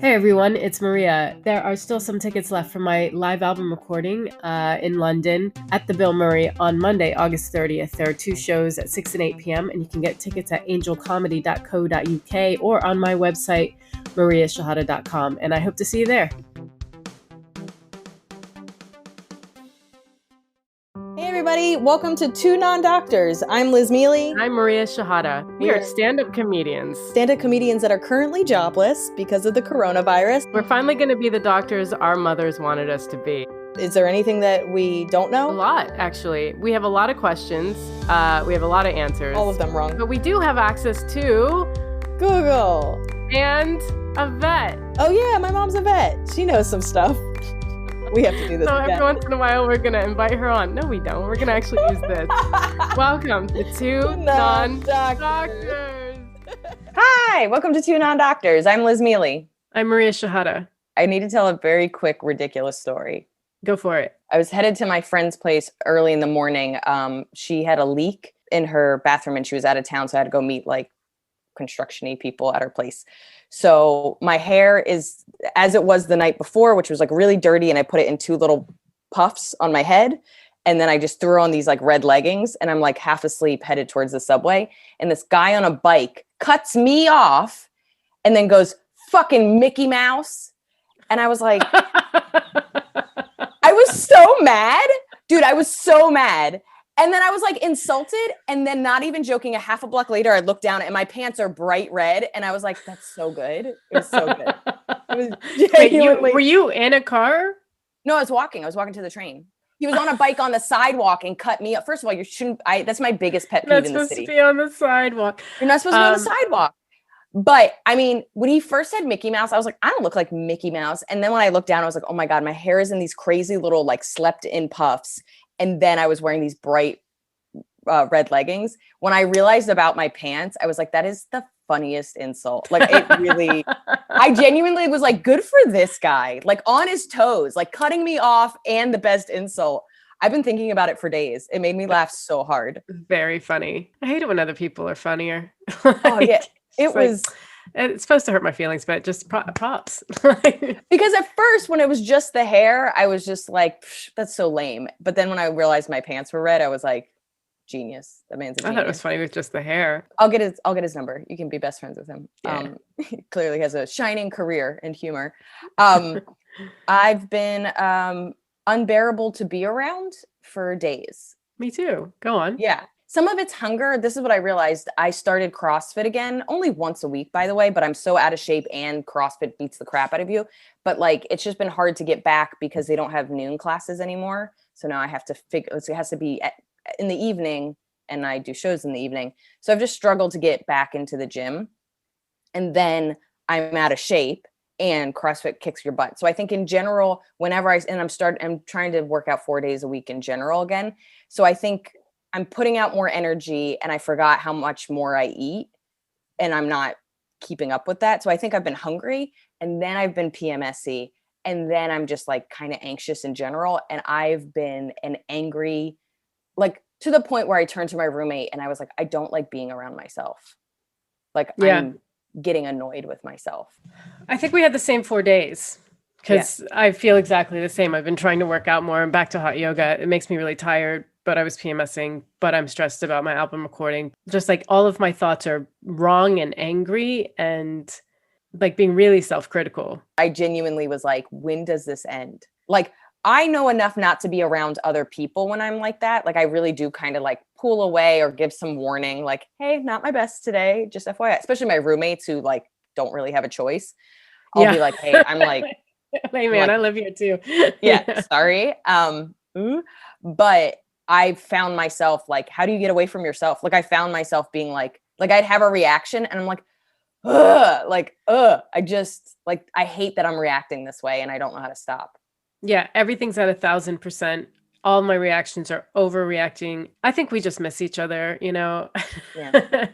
Hey everyone, it's Maria. There are still some tickets left for my live album recording in London at the Bill Murray on Monday, August 30th. There are two shows at 6 and 8 p.m. and you can get tickets at angelcomedy.co.uk or on my website, mariashahada.com. And I hope to see you there. Hey everybody, welcome to Two Non-Doctors. I'm Liz Mealy. I'm Maria Shahada. We are stand-up comedians. Stand-up comedians that are currently jobless because of the coronavirus. We're finally going to be the doctors our mothers wanted us to be. Is there anything that we don't know? A lot, actually. We have a lot of questions. We have a lot of answers. All of them wrong. But we do have access to Google. And a vet. Oh yeah, my mom's a vet. She knows some stuff. We have to do this. So every once in a while, we're going to invite her on. No, we don't. We're going to actually use this. Welcome to Two Non-Doctors. Hi, welcome to Two Non-Doctors. I'm Liz Mealy. I'm Maria Shahada. I need to tell a very quick, ridiculous story. Go for it. I was headed to my friend's place early in the morning. She had a leak in her bathroom and she was out of town, so I had to go meet like construction-y people at her place. So my hair is as it was the night before, which was like really dirty, and I put it in two little puffs on my head, and then I just threw on these like red leggings, and I'm like half asleep headed towards the subway, and this guy on a bike cuts me off and then goes, "Fucking Mickey Mouse." And I was like, I was so mad. Dude, I was so mad. And then I was like insulted, and then not even joking, a half a block later, I looked down and my pants are bright red. And I was like, that's so good. It was so good. It was genuinely... Wait, were you in a car? No, I was walking to the train. He was on a bike on the sidewalk and cut me up. First of all, you shouldn't, that's my biggest pet peeve in the city. You're not supposed to be on the sidewalk. You're not supposed to be on the sidewalk. But I mean, when he first said Mickey Mouse, I was like, I don't look like Mickey Mouse. And then when I looked down, I was like, oh my God, my hair is in these crazy little like slept in puffs. And then I was wearing these bright red leggings. When I realized about my pants, I was like, that is the funniest insult. Like it really, I genuinely was like, good for this guy, like on his toes, like cutting me off and the best insult. I've been thinking about it for days. It made me laugh so hard. Very funny. I hate it when other people are funnier. Oh yeah. It was it's supposed to hurt my feelings, but just props. Because at first, when it was just the hair, I was just like, that's so lame. But then when I realized my pants were red, I was like, genius. That man's a genius. I thought it was funny with just the hair. I'll get his number. You can be best friends with him. Yeah. He clearly has a shining career in humor. I've been unbearable to be around for days. Me too. Go on. Yeah. Some of it's hunger. This is what I realized. I started CrossFit again, only once a week, by the way, but I'm so out of shape and CrossFit beats the crap out of you. But like, it's just been hard to get back because they don't have noon classes anymore. So now I have to figure, it has to be in the evening, and I do shows in the evening. So I've just struggled to get back into the gym. And then I'm out of shape and CrossFit kicks your butt. So I think in general, whenever I'm trying to work out 4 days a week in general again. So I think I'm putting out more energy and I forgot how much more I eat and I'm not keeping up with that. So I think I've been hungry and then I've been PMSy and then I'm just like kind of anxious in general. And I've been an angry, like to the point where I turned to my roommate and I was like, I don't like being around myself. Like I'm getting annoyed with myself. I think we had the same 4 days. Because I feel exactly the same. I've been trying to work out more and back to hot yoga. It makes me really tired, but I was PMSing, but I'm stressed about my album recording. Just like all of my thoughts are wrong and angry and like being really self-critical. I genuinely was like, when does this end? Like, I know enough not to be around other people when I'm like that. Like, I really do kind of like pull away or give some warning, like, hey, not my best today, just FYI. Especially my roommates who like don't really have a choice. I'll be like, hey, I'm like, hey man, I live here too. Yeah, sorry. But I found myself like, how do you get away from yourself? Like I found myself being like I'd have a reaction and I'm like, I just like, I hate that I'm reacting this way and I don't know how to stop. Yeah, everything's at 1,000%. All my reactions are overreacting. I think we just miss each other, you know. Yeah.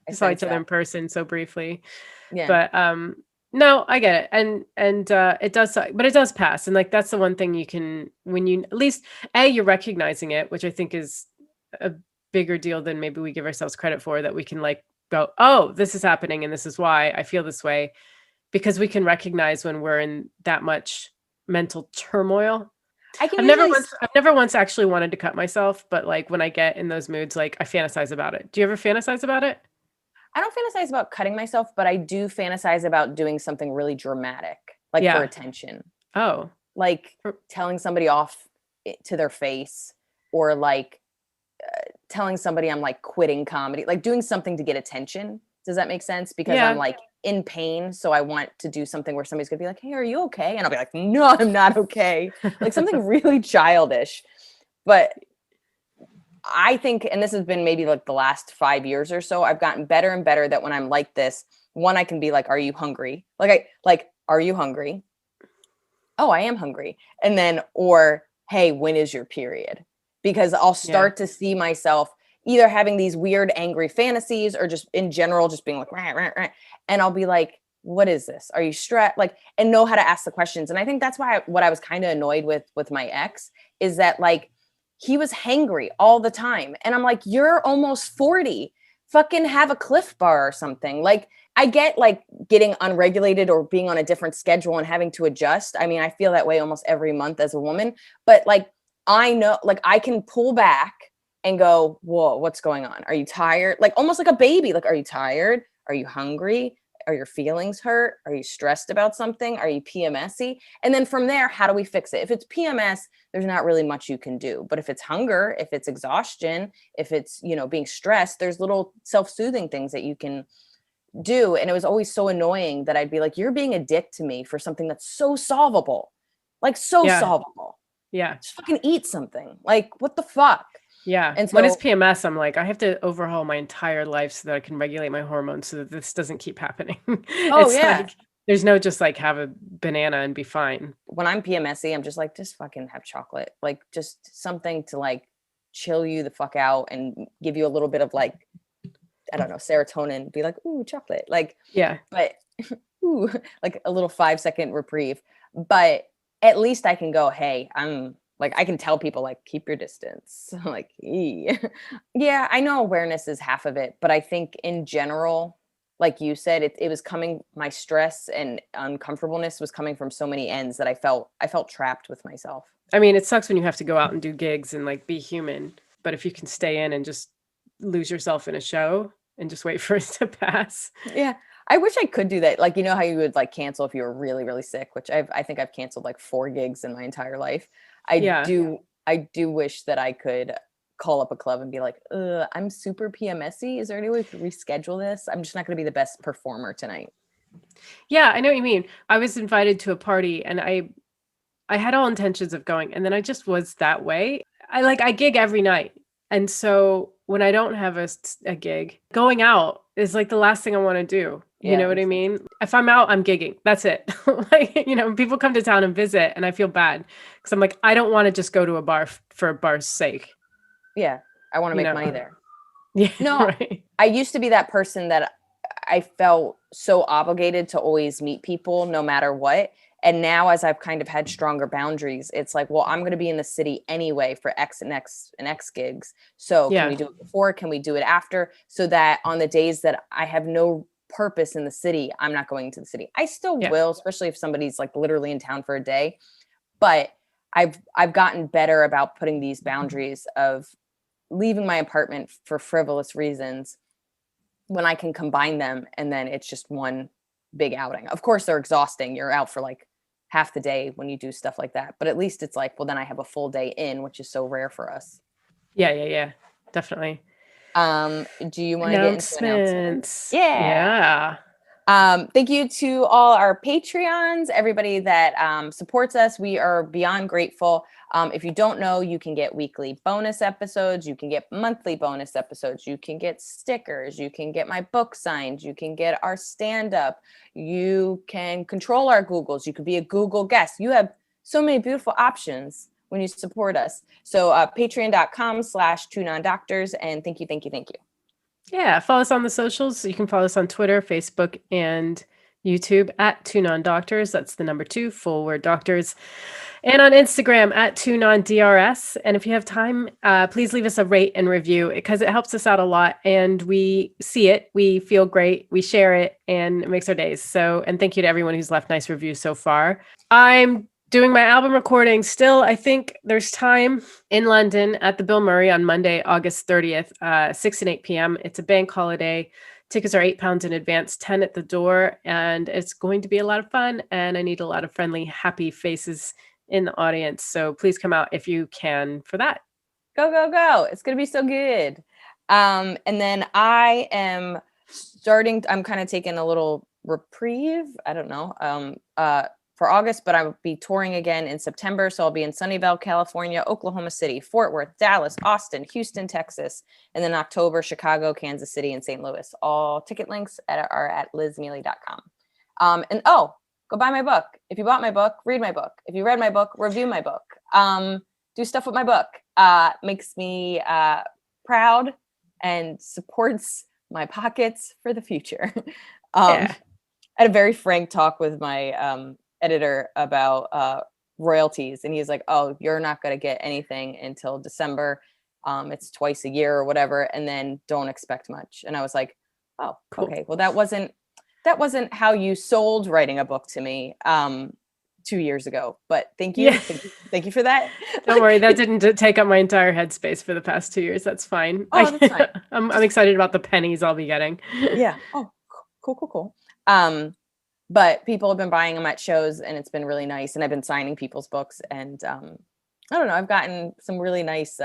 I saw each other in person so briefly. Yeah. But no, I get it. And it does suck, but it does pass. And like, that's the one thing you can, when you, at least you're recognizing it, which I think is a bigger deal than maybe we give ourselves credit for, that we can like go, oh, this is happening and this is why I feel this way. because we can recognize when we're in that much mental turmoil. I've never once actually wanted to cut myself, but like when I get in those moods, like I fantasize about it. Do you ever fantasize about it? I don't fantasize about cutting myself, but I do fantasize about doing something really dramatic, like for attention. Oh, like telling somebody off to their face, or like telling somebody I'm like quitting comedy, like doing something to get attention. Does that make sense? Because I'm like in pain. So I want to do something where somebody's gonna be like, hey, are you okay? And I'll be like, no, I'm not okay. Like something really childish. But I think, and this has been maybe like the last 5 years or so, I've gotten better and better that when I'm like this, one, I can be like, are you hungry? Are you hungry? Oh, I am hungry. And then, or, hey, when is your period? Because I'll start to see myself either having these weird, angry fantasies, or just in general, just being like, rah, rah, rah. And I'll be like, what is this? Are you stressed? Like, and know how to ask the questions. And I think that's why what I was kind of annoyed with my ex is that like, he was hangry all the time. And I'm like, you're almost 40. Fucking have a Cliff Bar or something. Like, I get like getting unregulated or being on a different schedule and having to adjust. I mean, I feel that way almost every month as a woman, but like, I know, like I can pull back and go, whoa, what's going on? Are you tired? Like almost like a baby. Like, are you tired? Are you hungry? Are your feelings hurt? Are you stressed about something? Are you PMSy? And then from there, how do we fix it? If it's PMS, there's not really much you can do. But if it's hunger, if it's exhaustion, if it's, being stressed, there's little self-soothing things that you can do. And it was always so annoying that I'd be like, you're being a dick to me for something that's so solvable. Like solvable. Yeah. Just fucking eat something. Like, what the fuck? Yeah. And so, when it's PMS, I'm like, I have to overhaul my entire life so that I can regulate my hormones so that this doesn't keep happening. Like, there's no just like have a banana and be fine. When I'm PMSy, I'm just like, just fucking have chocolate. Like just something to like chill you the fuck out and give you a little bit of like, I don't know, serotonin. Be like, ooh, chocolate. Like, but ooh, like a little 5-second reprieve. But at least I can go, hey, I'm like, I can tell people like, keep your distance. Like, yeah, I know awareness is half of it, but I think in general, like you said, it was coming, my stress and uncomfortableness was coming from so many ends that I felt trapped with myself. I mean, it sucks when you have to go out and do gigs and like be human, but if you can stay in and just lose yourself in a show and just wait for it to pass. Yeah. I wish I could do that. Like, how you would like cancel if you were really, really sick, which I think I've canceled like 4 gigs in my entire life. I do wish that I could call up a club and be like, I'm super PMSy. Is there any way we could reschedule this? I'm just not going to be the best performer tonight. Yeah, I know what you mean. I was invited to a party and I had all intentions of going, and then I just was that way. I gig every night. And so when I don't have a gig, going out is like the last thing I want to do. You know what I mean? If I'm out, I'm gigging. That's it. Like, people come to town and visit and I feel bad because I'm like, I don't want to just go to a bar for a bar's sake. Yeah. I want to make money there. Yeah. No, right. I used to be that person that I felt so obligated to always meet people no matter what. And now as I've kind of had stronger boundaries, it's like, well, I'm going to be in the city anyway for X and X and X gigs. So can we do it before? Can we do it after? So that on the days that I have no purpose in the city, I'm not going to the city. I still will, especially if somebody's like literally in town for a day. But I've gotten better about putting these boundaries of leaving my apartment for frivolous reasons when I can combine them, and then it's just one big outing. Of course, they're exhausting. You're out for like half the day when you do stuff like that. But at least it's like, well, then I have a full day in, which is so rare for us. Yeah. Definitely. Do you want to get into announcements? Yeah. Thank you to all our Patreons, everybody that supports us. We are beyond grateful. If you don't know, you can get weekly bonus episodes. You can get monthly bonus episodes. You can get stickers. You can get my book signed. You can get our stand-up. You can control our Googles. You could be a Google guest. You have so many beautiful options when you support us. So patreon.com/2nondoctors. And thank you. Yeah, follow us on the socials. You can follow us on Twitter, Facebook, and YouTube at 2nondoctors. That's the number 2, full word doctors. And on Instagram at 2nondrs. And if you have time, please leave us a rate and review because it helps us out a lot. And we see it, we feel great, we share it, and it makes our days. So, and thank you to everyone who's left nice reviews so far. I'm doing my album recording still. I think there's time in London at the Bill Murray on Monday, August 30th, 6 and 8 p.m. It's a bank holiday. Tickets are £8 in advance, 10 at the door, and it's going to be a lot of fun. And I need a lot of friendly, happy faces in the audience. So please come out if you can for that. Go, go, go. It's going to be so good. And then I am I'm kind of taking a little reprieve. I don't know. For August, but I'll be touring again in September. So I'll be in Sunnyvale, California, Oklahoma City, Fort Worth, Dallas, Austin, Houston, Texas, and then October, Chicago, Kansas City, and St. Louis. All ticket links are at lizmealy.com. And go buy my book. If you bought my book, read my book. If you read my book, review my book. Do stuff with my book. Makes me proud and supports my pockets for the future. I had a very frank talk with my editor about royalties, and he's like, oh, you're not going to get anything until December. It's twice a year or whatever, and then don't expect much. And I was like, oh, cool. Okay, well, that wasn't how you sold writing a book to me 2 years ago, but thank you. Thank you for that. Don't worry, that didn't take up my entire headspace for the past 2 years. That's fine. That's fine. I'm excited about the pennies I'll be getting. Yeah. Oh, cool. But people have been buying them at shows, and it's been really nice. And I've been signing people's books, and I don't know. I've gotten some really nice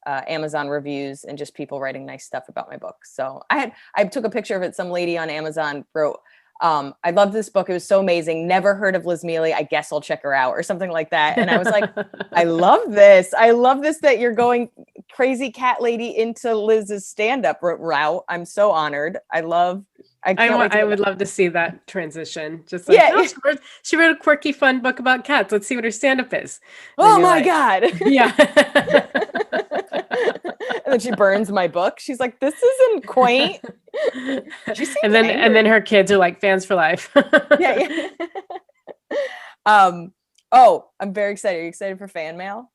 Amazon reviews and just people writing nice stuff about my book. So I took a picture of it. Some lady on Amazon wrote, I love this book. It was so amazing. Never heard of Liz Mealy. I guess I'll check her out, or something like that. And I was like, I love this. I love this, that you're going crazy cat lady into Liz's stand-up route. I'm so honored. I would love to see that transition. Just like, she wrote a quirky, fun book about cats. Let's see what her stand-up is. Oh my God. Yeah. And then she burns my book. She's like, this isn't quaint. And then her kids are like fans for life. Yeah. I'm very excited. Are you excited for fan mail?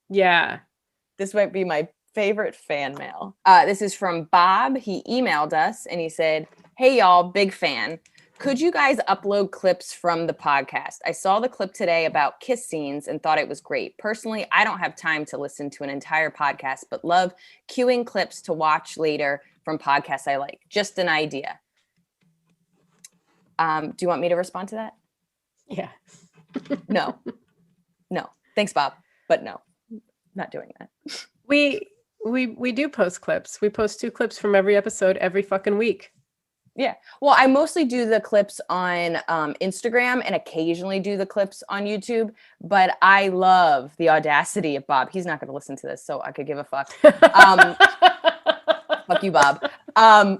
Yeah. This might be my favorite fan mail. This is from Bob. He emailed us and he said, hey y'all, big fan. Could you guys upload clips from the podcast? I saw the clip today about kiss scenes and thought it was great. Personally, I don't have time to listen to an entire podcast, but love queuing clips to watch later from podcasts I like. Just an idea. Do you want me to respond to that? Yeah. No. Thanks, Bob. But no, not doing that. We do post clips. We post 2 clips from every episode every fucking week. Yeah. Well, I mostly do the clips on Instagram and occasionally do the clips on YouTube, but I love the audacity of Bob. He's not going to listen to this, so I could give a fuck. Fuck you, Bob. I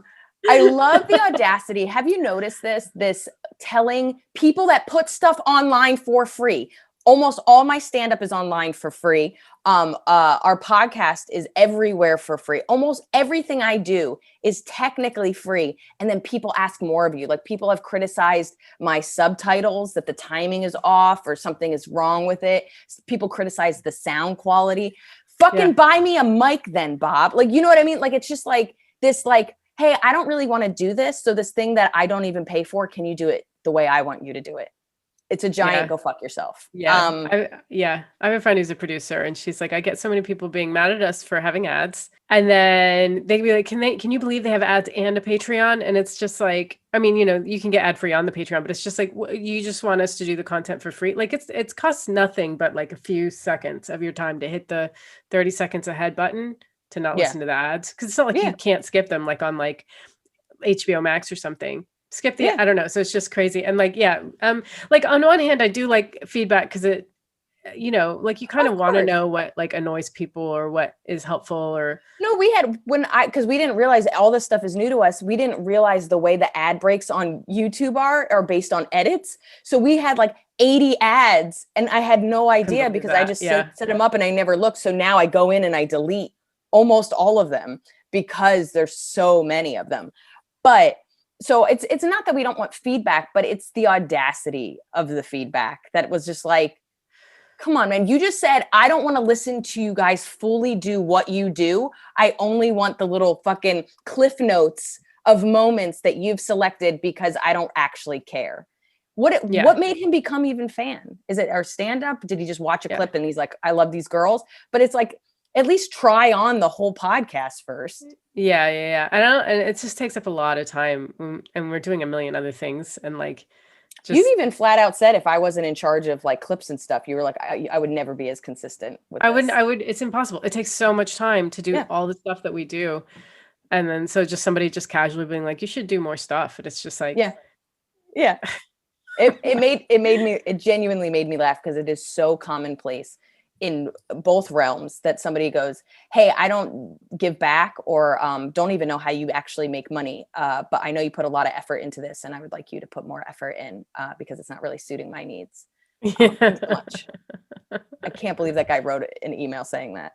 love the audacity. Have you noticed this telling people that put stuff online for free? Almost all my stand-up is online for free. Our podcast is everywhere for free. Almost everything I do is technically free. And then people ask more of you. Like, people have criticized my subtitles, that the timing is off or something is wrong with it. People criticize the sound quality. Fucking buy me a mic then, Bob. Like, you know what I mean? Like, it's just like this, like, hey, I don't really want to do this. So this thing that I don't even pay for, can you do it the way I want you to do it? It's a giant go fuck yourself. Yeah. I have a friend who's a producer, and she's like, I get so many people being mad at us for having ads. And then they'd be like, can you believe they have ads and a Patreon? And it's just like, I mean, you know, you can get ad free on the Patreon, but it's just like, you just want us to do the content for free. Like, it's costs nothing but like a few seconds of your time to hit the 30 seconds ahead button to not listen to the ads. Cause it's not like you can't skip them, like on like HBO Max or something. Skip the, I don't know. So it's just crazy. And like, like on one hand, I do like feedback because it, you know, like you kind of want to know what like annoys people or what is helpful or. No, because we didn't realize all this stuff is new to us. We didn't realize the way the ad breaks on YouTube are based on edits. So we had like 80 ads and I had no idea because I just set them up and I never looked. So now I go in and I delete almost all of them because there's so many of them. But So it's not that we don't want feedback, but it's the audacity of the feedback that was just like, come on, man. You just said, I don't want to listen to you guys fully do what you do. I only want the little fucking cliff notes of moments that you've selected because I don't actually care. What made him become even fan? Is it our stand-up? Did he just watch a clip and he's like, I love these girls? But it's like, at least try on the whole podcast first. Yeah. And it just takes up a lot of time, and we're doing a million other things. And like, you've even flat out said, if I wasn't in charge of like clips and stuff, you were like, I would never be as consistent with this. I would, it's impossible. It takes so much time to do all the stuff that we do. And then, so just somebody just casually being like, you should do more stuff. And it's just like, it genuinely made me laugh because it is so commonplace in both realms that somebody goes, hey, I don't give back or don't even know how you actually make money. But I know you put a lot of effort into this and I would like you to put more effort in because it's not really suiting my needs. Thanks so much. I can't believe that guy wrote an email saying that.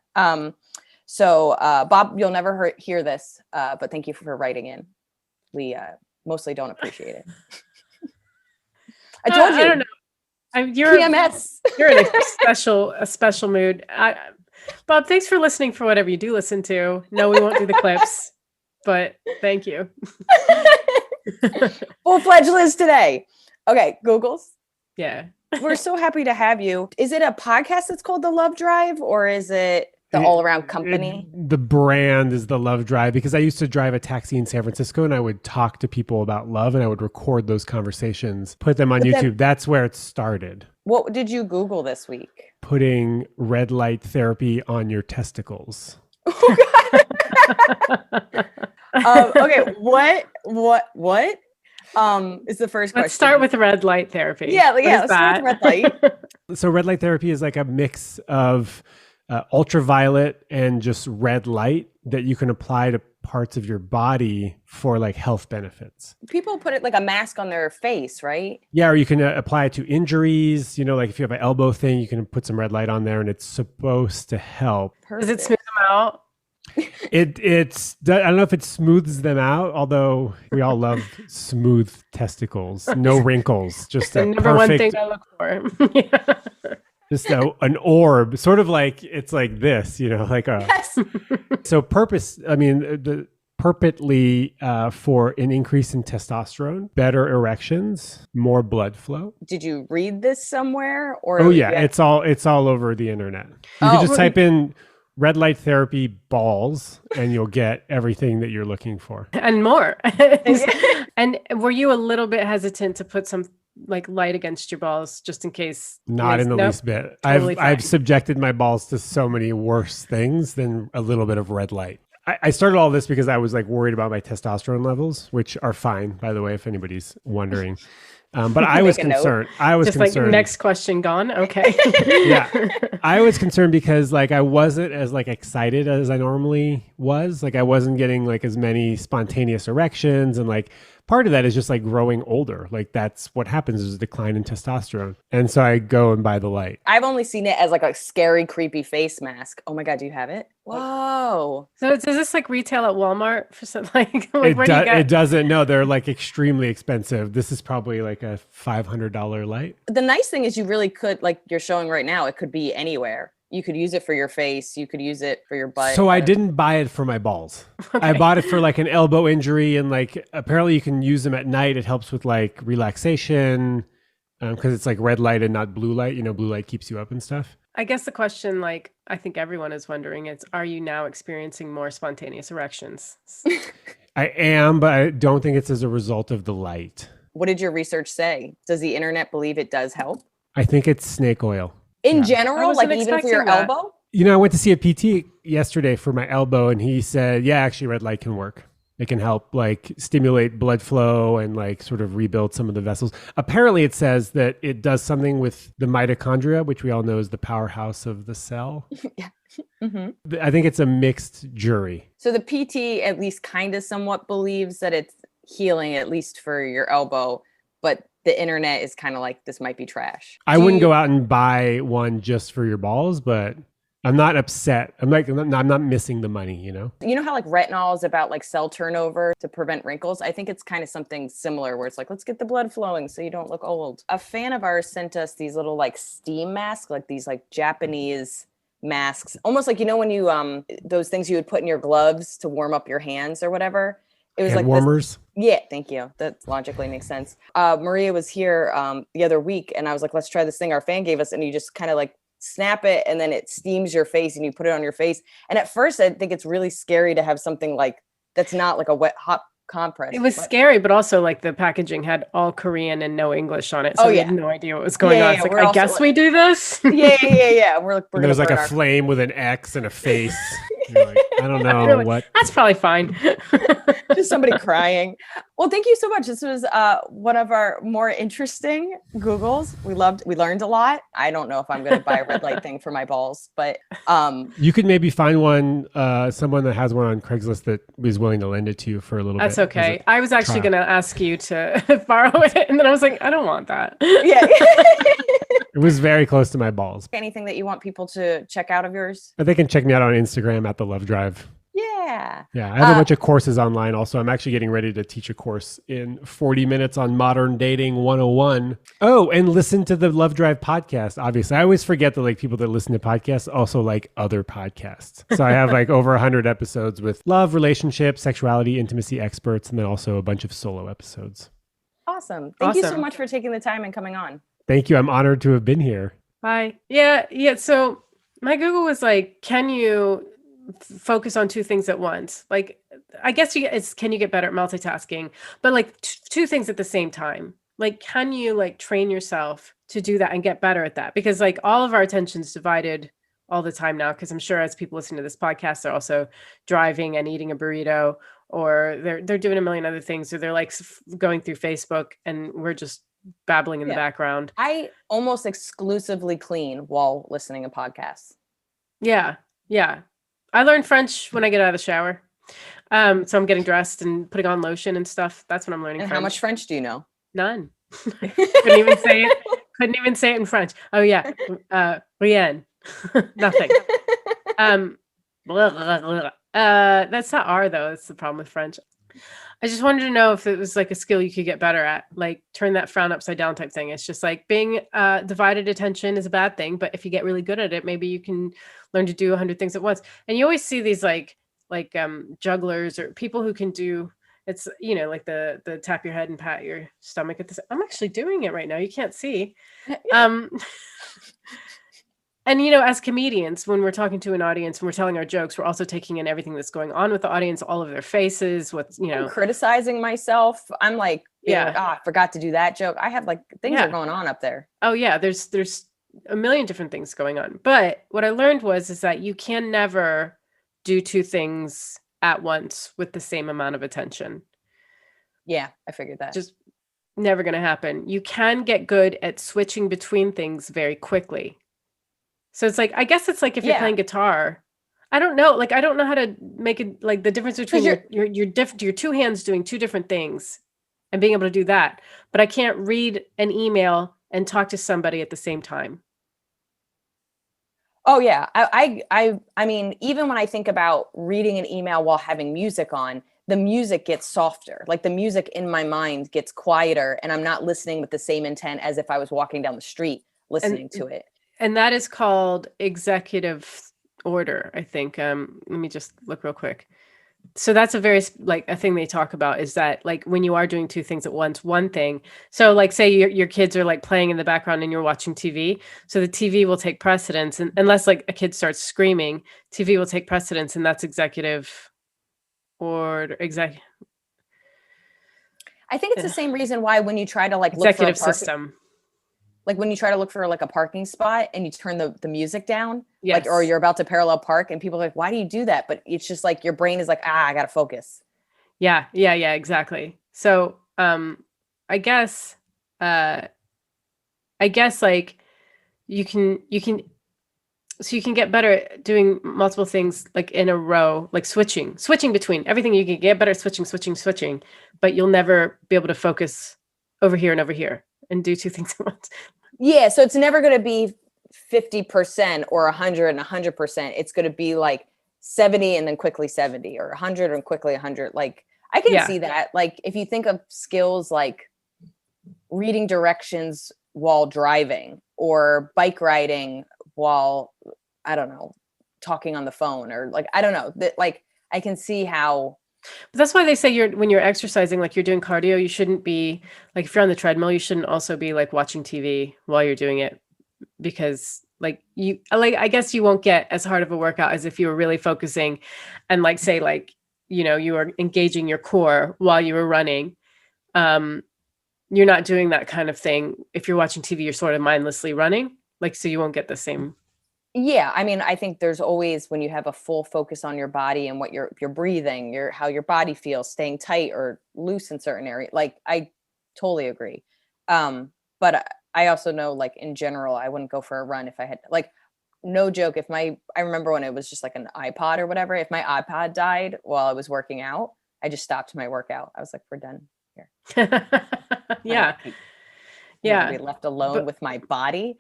So Bob, you'll never hear this, but thank you for writing in. We mostly don't appreciate it. I told you. I don't know. You're PMS. You're in a special mood. Bob, thanks for listening for whatever you do listen to. No, we won't do the clips, but thank you. Full-fledged Liz today. Okay, Googles. Yeah. We're so happy to have you. Is it a podcast that's called The Love Drive, or is it the all-around company? The brand is The Love Drive, because I used to drive a taxi in San Francisco and I would talk to people about love and I would record those conversations, put them on YouTube. That's where it started. What did you Google this week? Putting red light therapy on your testicles. Oh, God. Okay, what is the first question? Let's start with red light therapy. Yeah, let's start with red light. So red light therapy is like a mix of ultraviolet and just red light that you can apply to parts of your body for like health benefits. People put it like a mask on their face, right? Yeah, or you can apply it to injuries. You know, like if you have an elbow thing, you can put some red light on there and it's supposed to help. Does it smooth them out? It's I don't know if it smooths them out, although we all love smooth testicles, no wrinkles, just a number one thing I look for. Yeah. Just an orb, sort of like it's like this, you know, like a. Yes. So purportedly for an increase in testosterone, better erections, more blood flow. Did you read this somewhere? Or oh yeah, it's all over the internet. You can just type in red light therapy balls and you'll get everything that you're looking for and more. And were you a little bit hesitant to put some like light against your balls just in case? Not in the least bit. Totally I've subjected my balls to so many worse things than a little bit of red light. I started all this because I was like worried about my testosterone levels, which are fine, by the way, if anybody's wondering. But I was concerned. I was just concerned. Like next question gone. Okay. Yeah. I was concerned because like I wasn't as like excited as I normally was. Like I wasn't getting like as many spontaneous erections, and like part of that is just like growing older. Like that's what happens, is a decline in testosterone. And so I go and buy the light. I've only seen it as like a scary, creepy face mask. Oh my God, do you have it? Whoa. So is this like retail at Walmart for something like where do you get? It doesn't. No, they're like extremely expensive. This is probably like a $500 light. The nice thing is you really could, like you're showing right now, it could be anywhere. You could use it for your face. You could use it for your butt. So I didn't buy it for my balls. Okay. I bought it for like an elbow injury, and like apparently you can use them at night. It helps with like relaxation because it's like red light and not blue light. You know, blue light keeps you up and stuff. I guess the question, like I think everyone is wondering, is are you now experiencing more spontaneous erections? I am, but I don't think it's as a result of the light. What did your research say? Does the internet believe it does help? I think it's snake oil. In general, like even for your elbow? You know, I went to see a PT yesterday for my elbow and he said, yeah, actually red light can work. It can help like stimulate blood flow and like sort of rebuild some of the vessels. Apparently it says that it does something with the mitochondria, which we all know is the powerhouse of the cell. Yeah. Mm-hmm. I think it's a mixed jury. So the PT at least kind of somewhat believes that it's healing, at least for your elbow, but the internet is kind of like, this might be trash. I wouldn't go out and buy one just for your balls, but I'm not upset. I'm not missing the money, You know how like retinol is about like cell turnover to prevent wrinkles? I think it's kind of something similar where it's like, let's get the blood flowing so you don't look old. A fan of ours sent us these little like steam masks, like these like Japanese masks, almost like, when you, those things you would put in your gloves to warm up your hands or whatever. It was hand like warmers. Yeah, thank you. That logically makes sense. Maria was here the other week and I was like, let's try this thing our fan gave us. And you just kind of like snap it and then it steams your face and you put it on your face. And at first I think it's really scary to have something like that's not like a wet hot compress. It was scary, but also like the packaging had all Korean and no English on it. So we had no idea what was going on. It's like, I guess we do this. Yeah. We're there's like a flame with an X and a face. You're like, I don't know what. That's probably fine. Just somebody crying. Well, thank you so much. This was one of our more interesting Googles. We learned a lot. I don't know if I'm going to buy a red light thing for my balls, but you could maybe find one, someone that has one on Craigslist that is willing to lend it to you for a little bit. That's okay. I was actually going to ask you to borrow it, and then I was like, I don't want that. Yeah. It was very close to my balls. Anything that you want people to check out of yours? But they can check me out on Instagram at The Love Drive. Yeah. Yeah. I have a bunch of courses online. Also, I'm actually getting ready to teach a course in 40 minutes on modern dating 101. Oh, and listen to the Love Drive podcast. Obviously, I always forget that like people that listen to podcasts also like other podcasts. So I have like over 100 episodes with love, relationships, sexuality, intimacy experts, and then also a bunch of solo episodes. Awesome. Thank you so much for taking the time and coming on. Thank you. I'm honored to have been here. Bye. Yeah. So my Google was like, can you focus on two things at once? Like, I guess can you get better at multitasking? But like two things at the same time. Like, can you like train yourself to do that and get better at that? Because like all of our attention's divided all the time now. Because I'm sure as people listening to this podcast, they're also driving and eating a burrito, or they're doing a million other things, or they're like going through Facebook, and we're just babbling in the background. I almost exclusively clean while listening to podcasts. Yeah. I learned French when I get out of the shower. So I'm getting dressed and putting on lotion and stuff. That's when I'm learning French. How much French do you know? None. Couldn't even say it in French. Oh yeah. Rien. Nothing. That's not R though. That's the problem with French. I just wanted to know if it was like a skill you could get better at, like turn that frown upside down type thing. It's just like being divided attention is a bad thing, but if you get really good at it, maybe you can learn to do 100 things at once. And you always see these like jugglers or people who can do, it's, like the tap your head and pat your stomach at this. I'm actually doing it right now. You can't see. And, as comedians, when we're talking to an audience and we're telling our jokes, we're also taking in everything that's going on with the audience, all of their faces, I'm criticizing myself. I'm like, I forgot to do that joke. I have like things are going on up there. Oh yeah. There's a million different things going on. But what I learned is that you can never do two things at once with the same amount of attention. Yeah, I figured that. Just never going to happen. You can get good at switching between things very quickly. So it's like, I guess it's like if you're playing guitar, I don't know. Like, I don't know how to make it like the difference between your two hands doing two different things and being able to do that. But I can't read an email and talk to somebody at the same time. Oh yeah. I mean, even when I think about reading an email while having music on, the music gets softer. Like the music in my mind gets quieter and I'm not listening with the same intent as if I was walking down the street listening to it. And that is called executive order, I think. Let me just look real quick. So that's a very a thing they talk about is that like when you are doing two things at once, one thing. So like say your kids are like playing in the background and you're watching TV. So the TV will take precedence, and unless like a kid starts screaming, TV will take precedence, and that's executive order. I think it's the same reason why when you try to like executive system. Like when you try to look for like a parking spot and you turn the music down, like, or you're about to parallel park and people are like, why do you do that? But it's just like your brain is like, I got to focus. Yeah, exactly. So I guess like you can get better at doing multiple things like in a row, like switching between everything. You can get better at switching, but you'll never be able to focus over here and do two things at once. Yeah, so it's never going to be 50% or 100 and 100%. It's going to be like 70 and then quickly 70 or 100 and quickly 100. Like I can see that. Like if you think of skills like reading directions while driving or bike riding while, I don't know, talking on the phone or like, I don't know, that like I can see how. But that's why they say when you're exercising, like you're doing cardio, you shouldn't be like, if you're on the treadmill, you shouldn't also be like watching TV while you're doing it, because like I guess you won't get as hard of a workout as if you were really focusing and like, say like, you know, you are engaging your core while you were running. You're not doing that kind of thing. If you're watching TV, you're sort of mindlessly running, like, so you won't get the same. Yeah. I mean, I think there's always, when you have a full focus on your body and what you're breathing, how your body feels, staying tight or loose in certain areas. Like, I totally agree. But I also know, like, in general, I wouldn't go for a run if I had, like, no joke. I remember when it was just like an iPod or whatever, if my iPod died while I was working out, I just stopped my workout. I was like, we're done here. Yeah. Yeah. Be left alone with my body.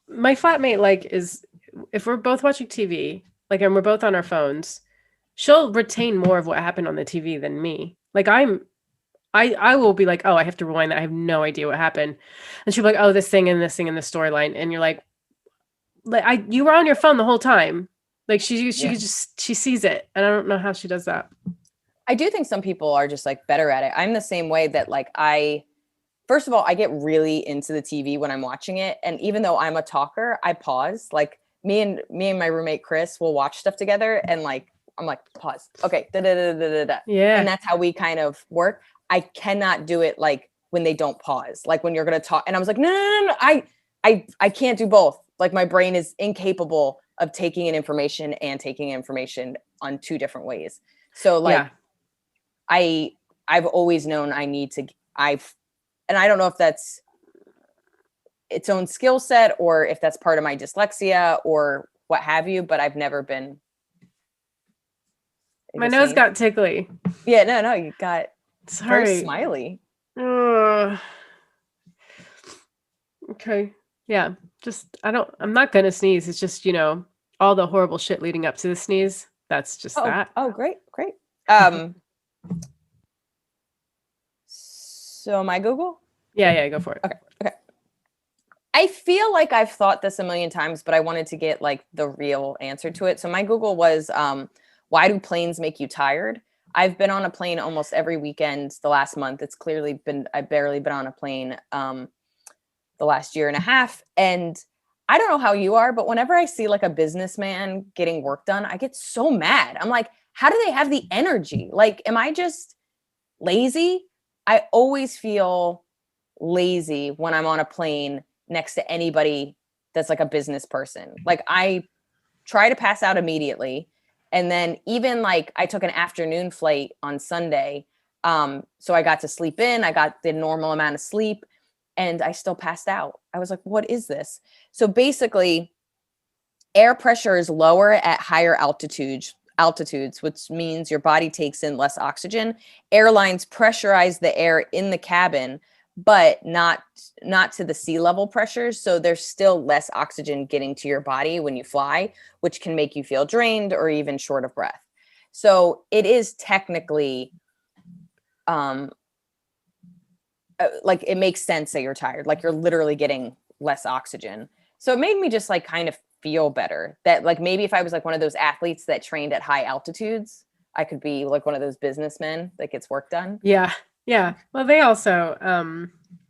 My flatmate, like, is, if we're both watching TV, like, and we're both on our phones, she'll retain more of what happened on the TV than me. Like I will be like, oh, I have to rewind that. I have no idea what happened. And she'll be like, oh, this thing and this thing in the storyline. And you're like you were on your phone the whole time. Like she sees it. And I don't know how she does that. I do think some people are just like better at it. I'm the same way that like first of all, I get really into the TV when I'm watching it. And even though I'm a talker, I pause. Like me and my roommate, Chris, will watch stuff together. And like, I'm like, pause. Okay. Da, da, da, da, da, da. Yeah. And that's how we kind of work. I cannot do it like when they don't pause, like when you're going to talk. And I was like, no. I can't do both. Like my brain is incapable of taking in information and taking information on two different ways. So like, I've always known I need to, and I don't know if that's its own skill set or if that's part of my dyslexia or what have you, but I've never been. My nose got tickly. Yeah, no, you got very smiley. Okay. Yeah. Just, I'm not going to sneeze. It's just, you know, all the horrible shit leading up to the sneeze. That's just that. Oh, great. So my Google? Yeah, go for it. Okay. I feel like I've thought this a million times, but I wanted to get like the real answer to it. So my Google was, why do planes make you tired? I've been on a plane almost every weekend the last month. It's clearly been, I've barely been on a plane the last year and a half. And I don't know how you are, but whenever I see like a businessman getting work done, I get so mad. I'm like, how do they have the energy? Like, am I just lazy? I always feel lazy when I'm on a plane next to anybody that's like a business person. Like I try to pass out immediately. And then even like I took an afternoon flight on Sunday. So I got to sleep in, I got the normal amount of sleep and I still passed out. I was like, what is this? So basically air pressure is lower at higher altitudes, which means your body takes in less oxygen. Airlines pressurize the air in the cabin, but not to the sea level pressures. So there's still less oxygen getting to your body when you fly, which can make you feel drained or even short of breath. So it is technically, like it makes sense that you're tired, like you're literally getting less oxygen. So it made me just like kind of feel better that like maybe if I was like one of those athletes that trained at high altitudes, I could be like one of those businessmen that gets work done. Yeah. Well, they also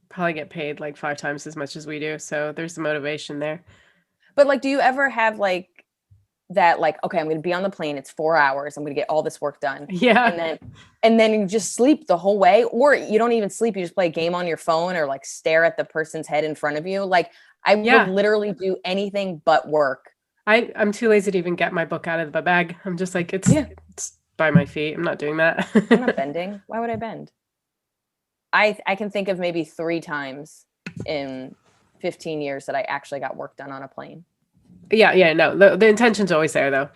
probably get paid like 5 times as much as we do. So there's the motivation there. But like, do you ever have like that, like, okay, I'm going to be on the plane. It's 4 hours. I'm going to get all this work done. Yeah. And then you just sleep the whole way, or you don't even sleep. You just play a game on your phone or like stare at the person's head in front of you. Like I would literally do anything but work. I'm too lazy to even get my book out of the bag. I'm just like, it's by my feet. I'm not doing that. I'm not bending. Why would I bend? I can think of maybe 3 times in 15 years that I actually got work done on a plane. Yeah, no, the intention's always there though.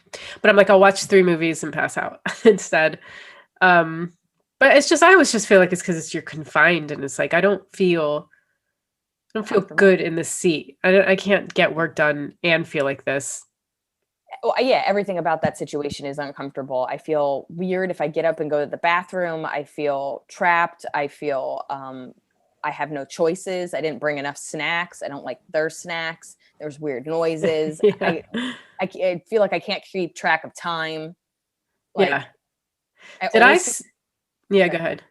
But I'm like, I'll watch 3 movies and pass out instead. But it's just, I always just feel like it's because you're confined and it's like, I don't feel I don't feel good in the seat. I can't get work done and feel like this. Oh, yeah, everything about that situation is uncomfortable. I feel weird if I get up and go to the bathroom. I feel trapped. I feel I have no choices. I didn't bring enough snacks. I don't like their snacks. There's weird noises. Yeah. I feel like I can't keep track of time. Like, yeah. Yeah, go ahead.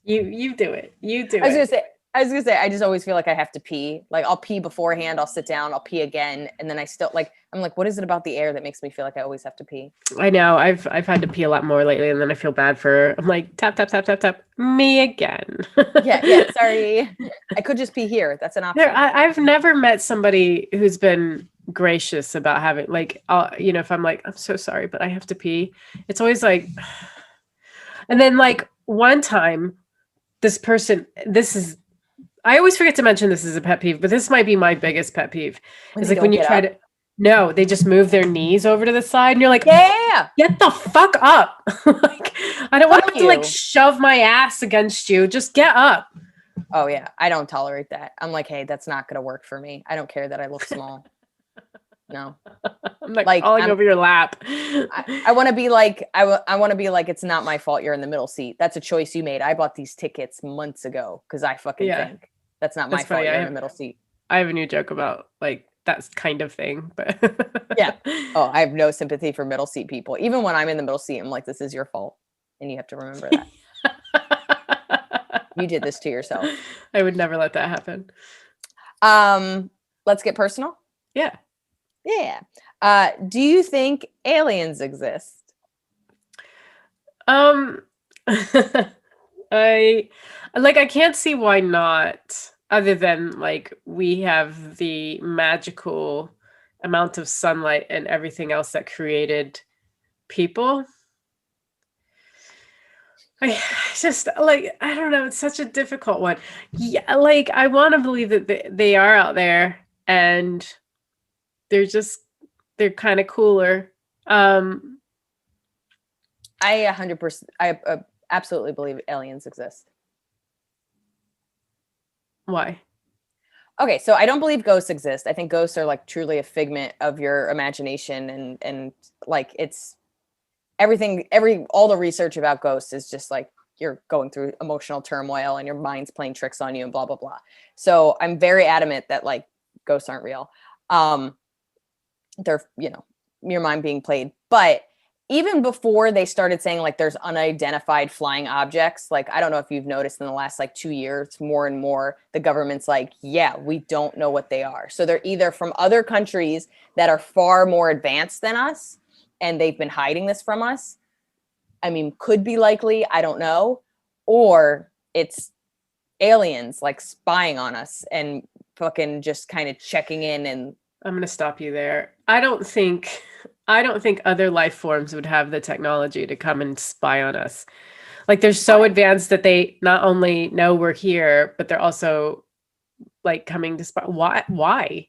You do it. You do it. I was gonna say, I just always feel like I have to pee. Like I'll pee beforehand, I'll sit down, I'll pee again, and then I still I'm like, what is it about the air that makes me feel like I always have to pee? I know. I've had to pee a lot more lately, and then I feel bad I'm like, tap, tap, tap, tap, tap, me again. yeah, sorry. I could just pee here. That's an option. I've never met somebody who's been gracious about having if I'm like, I'm so sorry, but I have to pee. It's always like, and then like one time, I always forget to mention this is a pet peeve, but this might be my biggest pet peeve. It's like when you try to, no, they just move their knees over to the side and you're like, yeah, get the fuck up. Like, I don't want to have to like shove my ass against you. Just get up. Oh yeah. I don't tolerate that. I'm like, hey, that's not going to work for me. I don't care that I look small. No. I'm like falling over your lap. I want to be like, I want to be like, it's not my fault you're in the middle seat. That's a choice you made. I bought these tickets months ago because I fucking think that's not my fault you're in the middle seat. I have a new joke about like that kind of thing, but yeah. Oh, I have no sympathy for middle seat people. Even when I'm in the middle seat, I'm like, this is your fault. And you have to remember that. You did this to yourself. I would never let that happen. Let's get personal. Yeah. Yeah. Do you think aliens exist? I can't see why not, other than like we have the magical amount of sunlight and everything else that created people. I just like, I don't know, it's such a difficult one. Yeah, like I want to believe that they are out there and they're kind of cooler. I 100%, I absolutely believe aliens exist. Why? Okay, so I don't believe ghosts exist. I think ghosts are like truly a figment of your imagination, and like it's everything. All the research about ghosts is just like you're going through emotional turmoil and your mind's playing tricks on you and blah blah blah. So I'm very adamant that like ghosts aren't real. They're, your mind being played. But even before they started saying like there's unidentified flying objects, like I don't know if you've noticed in the last like 2 years, more and more the government's like, yeah, we don't know what they are. So they're either from other countries that are far more advanced than us and they've been hiding this from us. I mean, could be likely, I don't know. Or it's aliens like spying on us and fucking just kind of checking in. And I'm going to stop you there. I don't think other life forms would have the technology to come and spy on us. Like they're so advanced that they not only know we're here, but they're also like coming to spy. Why?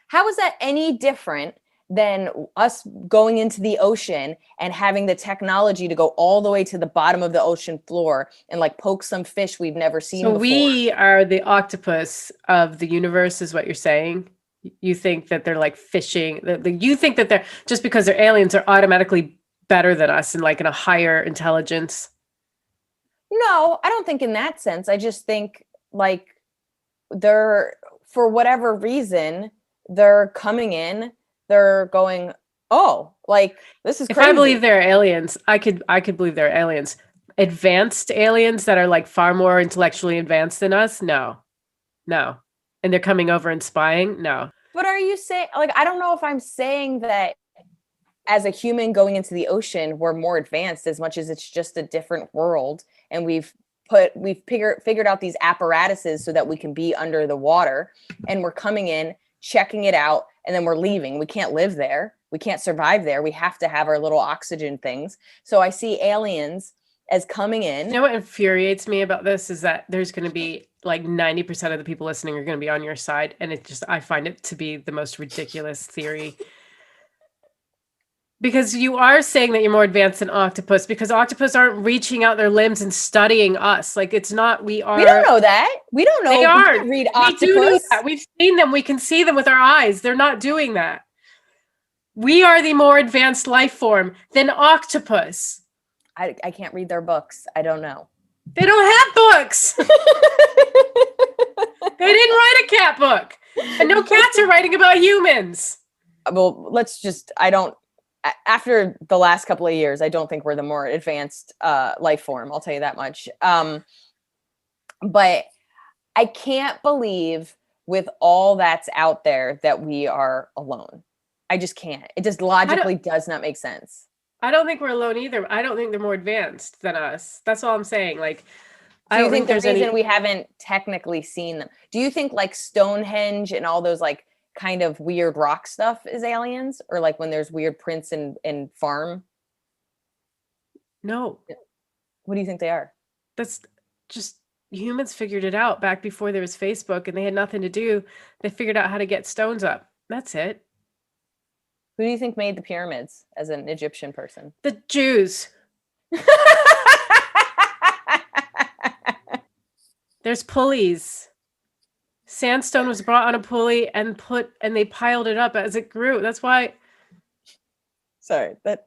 How is that any different than us going into the ocean and having the technology to go all the way to the bottom of the ocean floor and like poke some fish we've never seen before? We are the octopus of the universe is what you're saying? You think that they're like fishing, you think that they're, just because they're aliens, are automatically better than us and like in a higher intelligence? No, I don't think in that sense. I just think like they're, for whatever reason, they're coming in, they're going, oh, like this is crazy. If I believe they're aliens, I could believe they're aliens. Advanced aliens that are like far more intellectually advanced than us? No. And they're coming over and spying? No. But are you saying, like, I don't know if I'm saying that as a human going into the ocean, we're more advanced as much as it's just a different world. And we've figured out these apparatuses so that we can be under the water, and we're coming in, checking it out, and then we're leaving. We can't live there. We can't survive there. We have to have our little oxygen things. So I see aliens as coming in. You know what infuriates me about this is that there's going to be like 90% of the people listening are going to be on your side. And I find it to be the most ridiculous theory. Because you are saying that you're more advanced than octopus, because octopus aren't reaching out their limbs and studying us. Like, it's not, we are. We don't know that. We don't know. They are. We read octopus. We do know that. We've seen them. We can see them with our eyes. They're not doing that. We are the more advanced life form than octopus. I can't read their books. I don't know. They don't have books. They didn't write a cat book. And no cats are writing about humans. Well, after the last couple of years, I don't think we're the more advanced life form. I'll tell you that much. But I can't believe with all that's out there that we are alone. I just can't. It just logically does not make sense. I don't think we're alone either. I don't think they're more advanced than us. That's all I'm saying. Like, I don't think there's any. We haven't technically seen them. Do you think like Stonehenge and all those like kind of weird rock stuff is aliens, or like when there's weird prints in farm? No. What do you think they are? That's just humans figured it out back before there was Facebook and they had nothing to do. They figured out how to get stones up. That's it. Who do you think made the pyramids as an Egyptian person? The Jews. There's pulleys. Sandstone was brought on a pulley and they piled it up as it grew. That's why. Sorry, that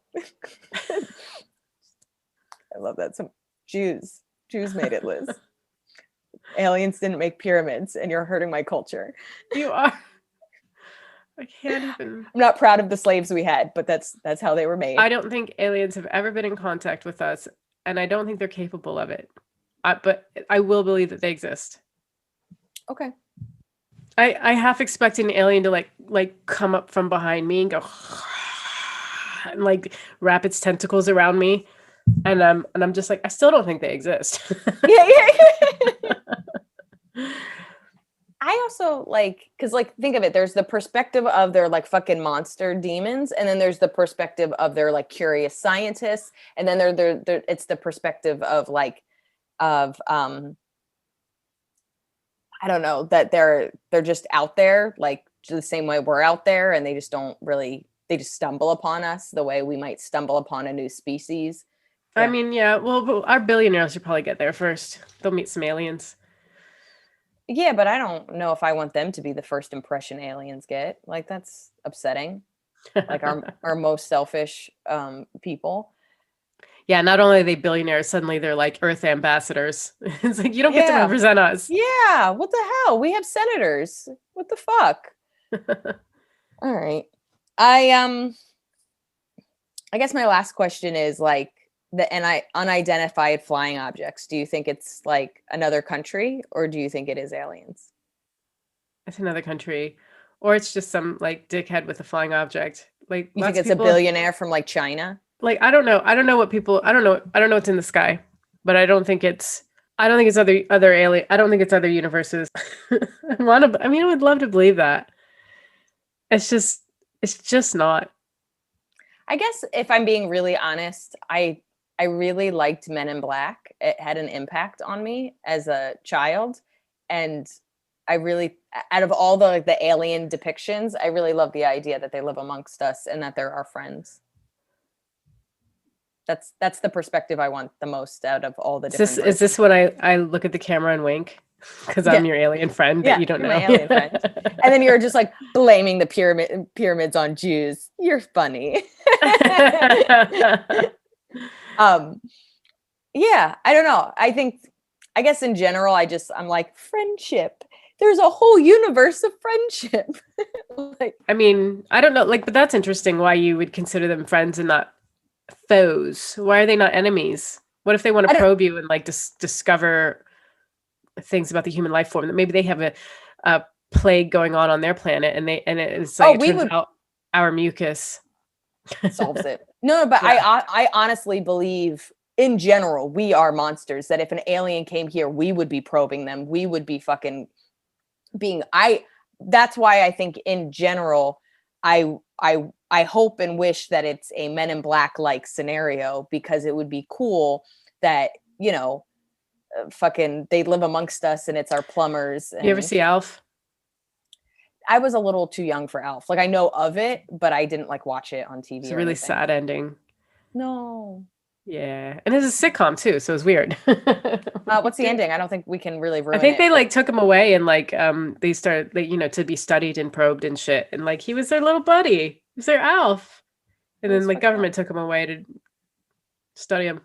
I love that. Some Jews made it, Liz. Aliens didn't make pyramids, and you're hurting my culture. You are. I can't even. I'm not proud of the slaves we had, but that's how they were made. I don't think aliens have ever been in contact with us, and I don't think they're capable of it. But I will believe that they exist. Okay. I half expect an alien to like come up from behind me and go and like wrap its tentacles around me, and I'm just like, I still don't think they exist. Yeah. I also like, because like think of it, there's the perspective of their like fucking monster demons, and then there's the perspective of their like curious scientists, and then it's the perspective of like I don't know, that they're just out there like the same way we're out there, and they just stumble upon us the way we might stumble upon a new species. Yeah. I mean, yeah, well, our billionaires should probably get there first. They'll meet some aliens. Yeah, but I don't know if I want them to be the first impression aliens get. Like, that's upsetting. Like our most selfish people. Yeah, not only are they billionaires, suddenly they're like Earth ambassadors. It's like, you don't get to represent us. Yeah, what the hell? We have senators. What the fuck? All right. I guess my last question is like the unidentified flying objects. Do you think it's like another country, or do you think it is aliens? It's another country, or it's just some like dickhead with a flying object. Like, you think it's a billionaire from like China? Like, I don't know what people. I don't know what's in the sky, but I don't think it's other alien. I don't think it's other universes. I would love to believe that. It's just not. I guess if I'm being really honest, I really liked Men in Black. It had an impact on me as a child. And I really, out of all the alien depictions, I really love the idea that they live amongst us and that they're our friends. That's the perspective I want the most out of all the different. Is this when I look at the camera and wink? Because I'm your alien friend that you don't know. My alien friend. And then you're just like blaming the pyramids on Jews. You're funny. Yeah, I don't know. I guess in general, I'm like, friendship. There's a whole universe of friendship. Like, I mean, I don't know, like, but that's interesting why you would consider them friends and not foes. Why are they not enemies? What if they want to probe you and like discover things about the human life form, that maybe they have a plague going on their planet, and it's like, it turns out our mucus solves it. No, but yeah. I honestly believe in general we are monsters, that if an alien came here, we would be probing them. We would be fucking being that's why I think in general I hope and wish that it's a Men in Black like scenario, because it would be cool that, you know, fucking they live amongst us and it's our plumbers. And you ever see Alf? I was a little too young for Alf. Like I know of it, but I didn't like watch it on TV. It's a really sad ending. No. Yeah, and it's a sitcom too, so it's weird. What's the ending? I don't think we can really ruin it. I think they like took him away and like they started like, you know, to be studied and probed and shit, and like he was their little buddy. He was their Alf, and then the government took him away to study him.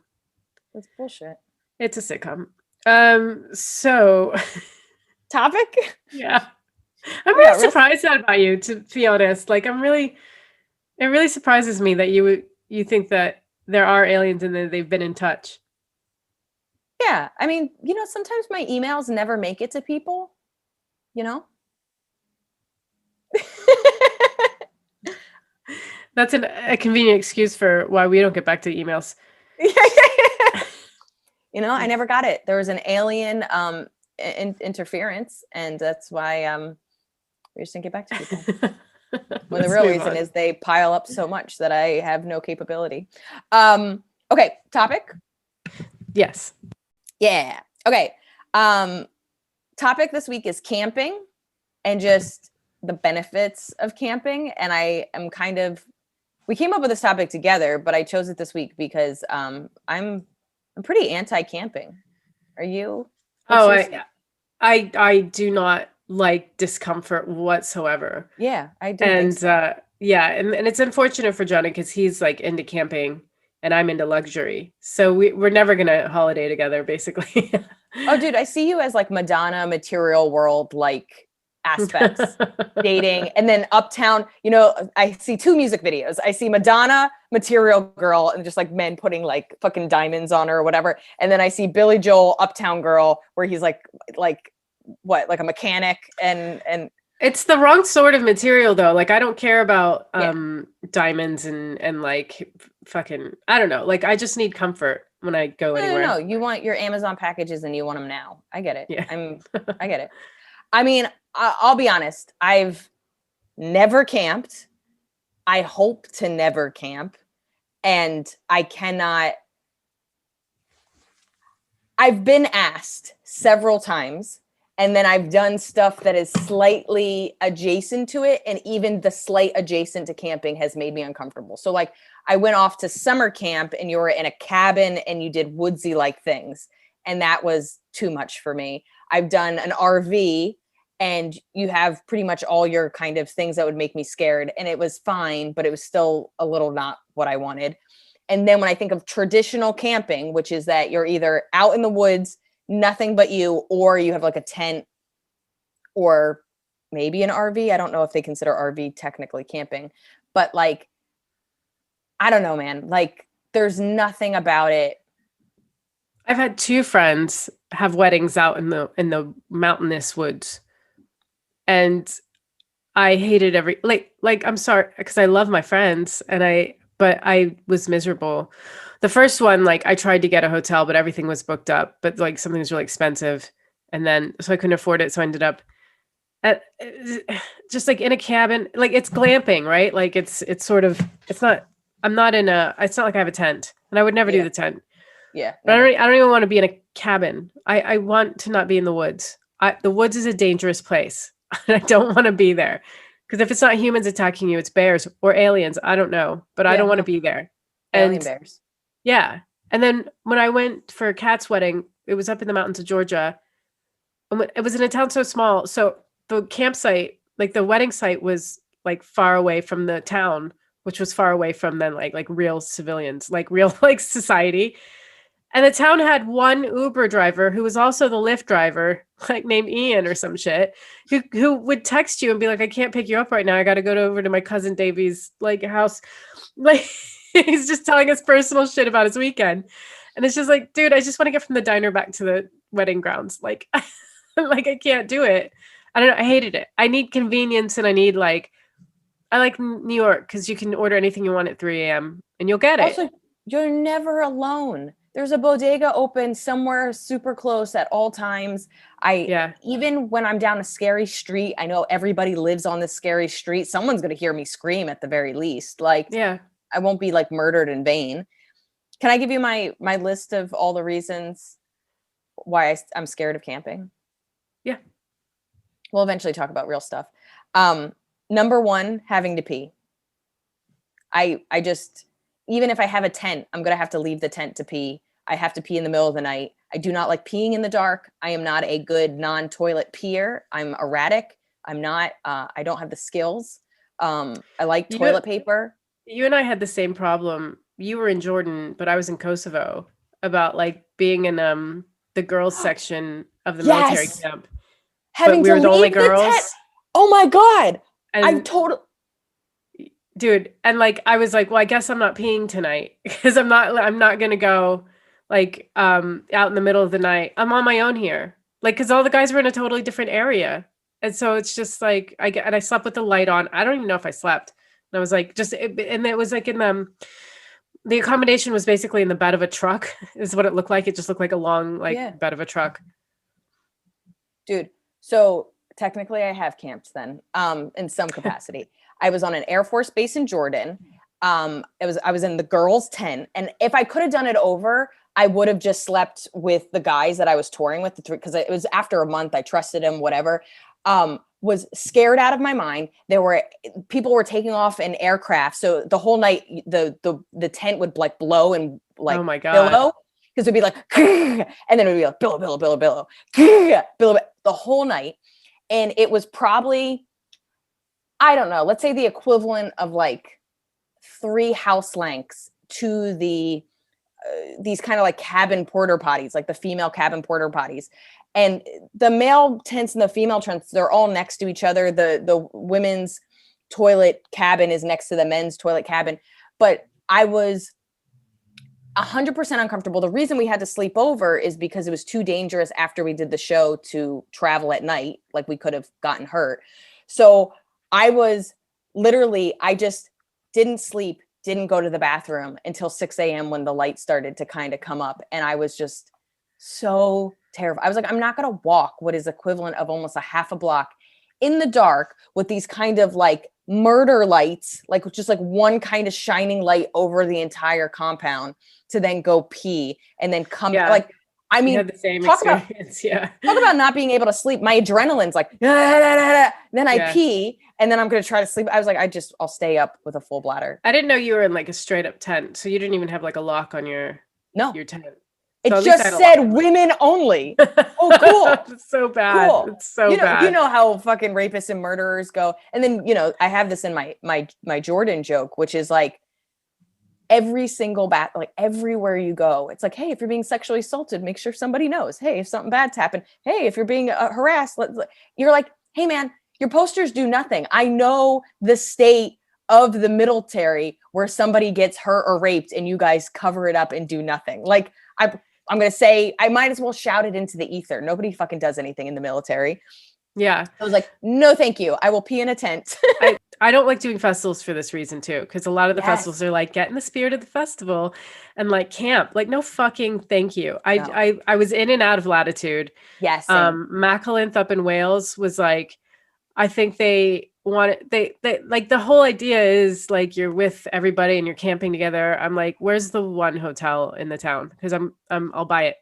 That's bullshit. It's a sitcom. So topic? Yeah. I'm really surprised about you, to be honest. Like it really surprises me that you think that there are aliens and that they've been in touch. Yeah. I mean, you know, sometimes my emails never make it to people, you know? That's a convenient excuse for why we don't get back to emails. You know, I never got it. There was an alien interference, and that's why we just didn't get back to people. When the real reason is they pile up so much that I have no capability. Okay, topic? Yes. Yeah. Okay. Topic this week is camping and just the benefits of camping. And I am we came up with this topic together, but I chose it this week because I'm pretty anti-camping. Are you? I do not like discomfort whatsoever. Yeah, I do. And yeah, and it's unfortunate for Johnny because he's like into camping and I'm into luxury. So we're never gonna holiday together, basically. Oh, dude, I see you as like Madonna, material world, like aspects, dating, and then Uptown. You know, I see two music videos. I see Madonna, material girl, and just like men putting like fucking diamonds on her or whatever. And then I see Billy Joel, Uptown Girl, where he's like what, like a mechanic, and it's the wrong sort of material though. Like I don't care about diamonds and like fucking, I don't know. Like I just need comfort when I go anywhere. No, you want your Amazon packages and you want them now. I get it. Yeah. I get it. I mean, I'll be honest. I've never camped. I hope to never camp. And I've been asked several times, and then I've done stuff that is slightly adjacent to it. And even the slight adjacent to camping has made me uncomfortable. So like I went off to summer camp and you were in a cabin and you did woodsy like things. And that was too much for me. I've done an RV and you have pretty much all your kind of things that would make me scared. And it was fine, but it was still a little not what I wanted. And then when I think of traditional camping, which is that you're either out in the woods, nothing but you, or you have like a tent or maybe an RV. I don't know if they consider RV technically camping, but like, I don't know, man. Like there's nothing about it. I've had two friends have weddings out in the mountainous woods. And I hated like I'm sorry, because I love my friends but I was miserable. The first one, like I tried to get a hotel, but everything was booked up, but like something was really expensive. And then, so I couldn't afford it. So I ended up just like in a cabin, like it's glamping, right? Like it's not like I have a tent, and I would never do the tent. Yeah. But I don't even want to be in a cabin. I want to not be in the woods. The woods is a dangerous place. And I don't want to be there. Because if it's not humans attacking you, it's bears or aliens. I don't know, but I don't want to be there. Alien bears. Yeah. And then when I went for Kat's wedding, it was up in the mountains of Georgia. It was in a town so small. So the campsite, like the wedding site was like far away from the town, which was far away from then like real civilians, like real like society. And the town had one Uber driver who was also the Lyft driver, like named Ian or some shit, who would text you and be like, I can't pick you up right now. I got to go over to my cousin Davey's like house. Like he's just telling us personal shit about his weekend. And it's just like, dude, I just want to get from the diner back to the wedding grounds. Like, like I can't do it. I don't know. I hated it. I need convenience, and I like New York because you can order anything you want at 3 a.m. and you'll get it. Also, you're never alone. There's a bodega open somewhere super close at all times. Even when I'm down a scary street, I know everybody lives on this scary street. Someone's going to hear me scream at the very least. Like, yeah, I won't be like murdered in vain. Can I give you my list of all the reasons why I'm scared of camping? Yeah. We'll eventually talk about real stuff. Number one, having to pee. I just, even if I have a tent, I'm going to have to leave the tent to pee. I have to pee in the middle of the night. I do not like peeing in the dark. I am not a good non-toilet peer. I'm erratic. I'm not, I don't have the skills. I like toilet paper. You and I had the same problem. You were in Jordan, but I was in Kosovo, about like being in the girls section of the military camp. Having we to were the only girls. tent. Oh my God. I'm totally... Dude, and like I was like, well, I guess I'm not peeing tonight because I'm not gonna go like out in the middle of the night. I'm on my own here, like, because all the guys were in a totally different area, and so it's just like I slept with the light on. I don't even know if I slept. And I was like, and it was like in the accommodation was basically in the bed of a truck is what it looked like. It just looked like a long bed of a truck. Dude, so technically I have camped then in some capacity. I was on an Air Force base in Jordan. I was in the girls' tent, and if I could have done it over, I would have just slept with the guys that I was touring with, because it was after a month. I trusted him, whatever. Was scared out of my mind. People were taking off in aircraft, so the whole night the tent would like blow and like, oh my God, billow, because it'd be like, and then it would be like billow, billow, the whole night, and it was probably, I don't know, let's say the equivalent of like 3 house lengths to the these kind of like cabin porter potties, like the female cabin porter potties. And the male tents and the female tents, they're all next to each other. The women's toilet cabin is next to the men's toilet cabin. But I was 100% uncomfortable. The reason we had to sleep over is because it was too dangerous after we did the show to travel at night. Like, we could have gotten hurt. So I was literally, I just didn't sleep, didn't go to the bathroom until 6 a.m. when the light started to kind of come up. And I was just so terrified. I was like, I'm not going to walk what is equivalent of almost a half a block in the dark with these kind of like murder lights, like just like one kind of shining light over the entire compound to then go pee and then come like, I mean, the same experience. Talk about not being able to sleep. My adrenaline's like, then I pee and then I'm going to try to sleep. I was like, I'll stay up with a full bladder. I didn't know you were in like a straight up tent. So you didn't even have like a lock on your tent. It so just said women only. Oh, cool. It's so bad. Cool. It's so bad. You know how fucking rapists and murderers go. And then, I have this in my Jordan joke, which is like, every single like everywhere you go, it's like, hey, if you're being sexually assaulted, make sure somebody knows. Hey, if something bad's happened, hey, if you're being harassed, you're like, hey man, your posters do nothing. I know the state of the military where somebody gets hurt or raped and you guys cover it up and do nothing. Like, I'm going to say, I might as well shout it into the ether. Nobody fucking does anything in the military. Yeah. I was like, no, thank you. I will pee in a tent. I don't like doing festivals for this reason too, because a lot of the festivals are like, get in the spirit of the festival and like camp. Like, no fucking thank you. I was in and out of Latitude. Yes. Macalinth up in Wales was like, I think they like, the whole idea is like you're with everybody and you're camping together. I'm like, where's the one hotel in the town? Because I'll buy it.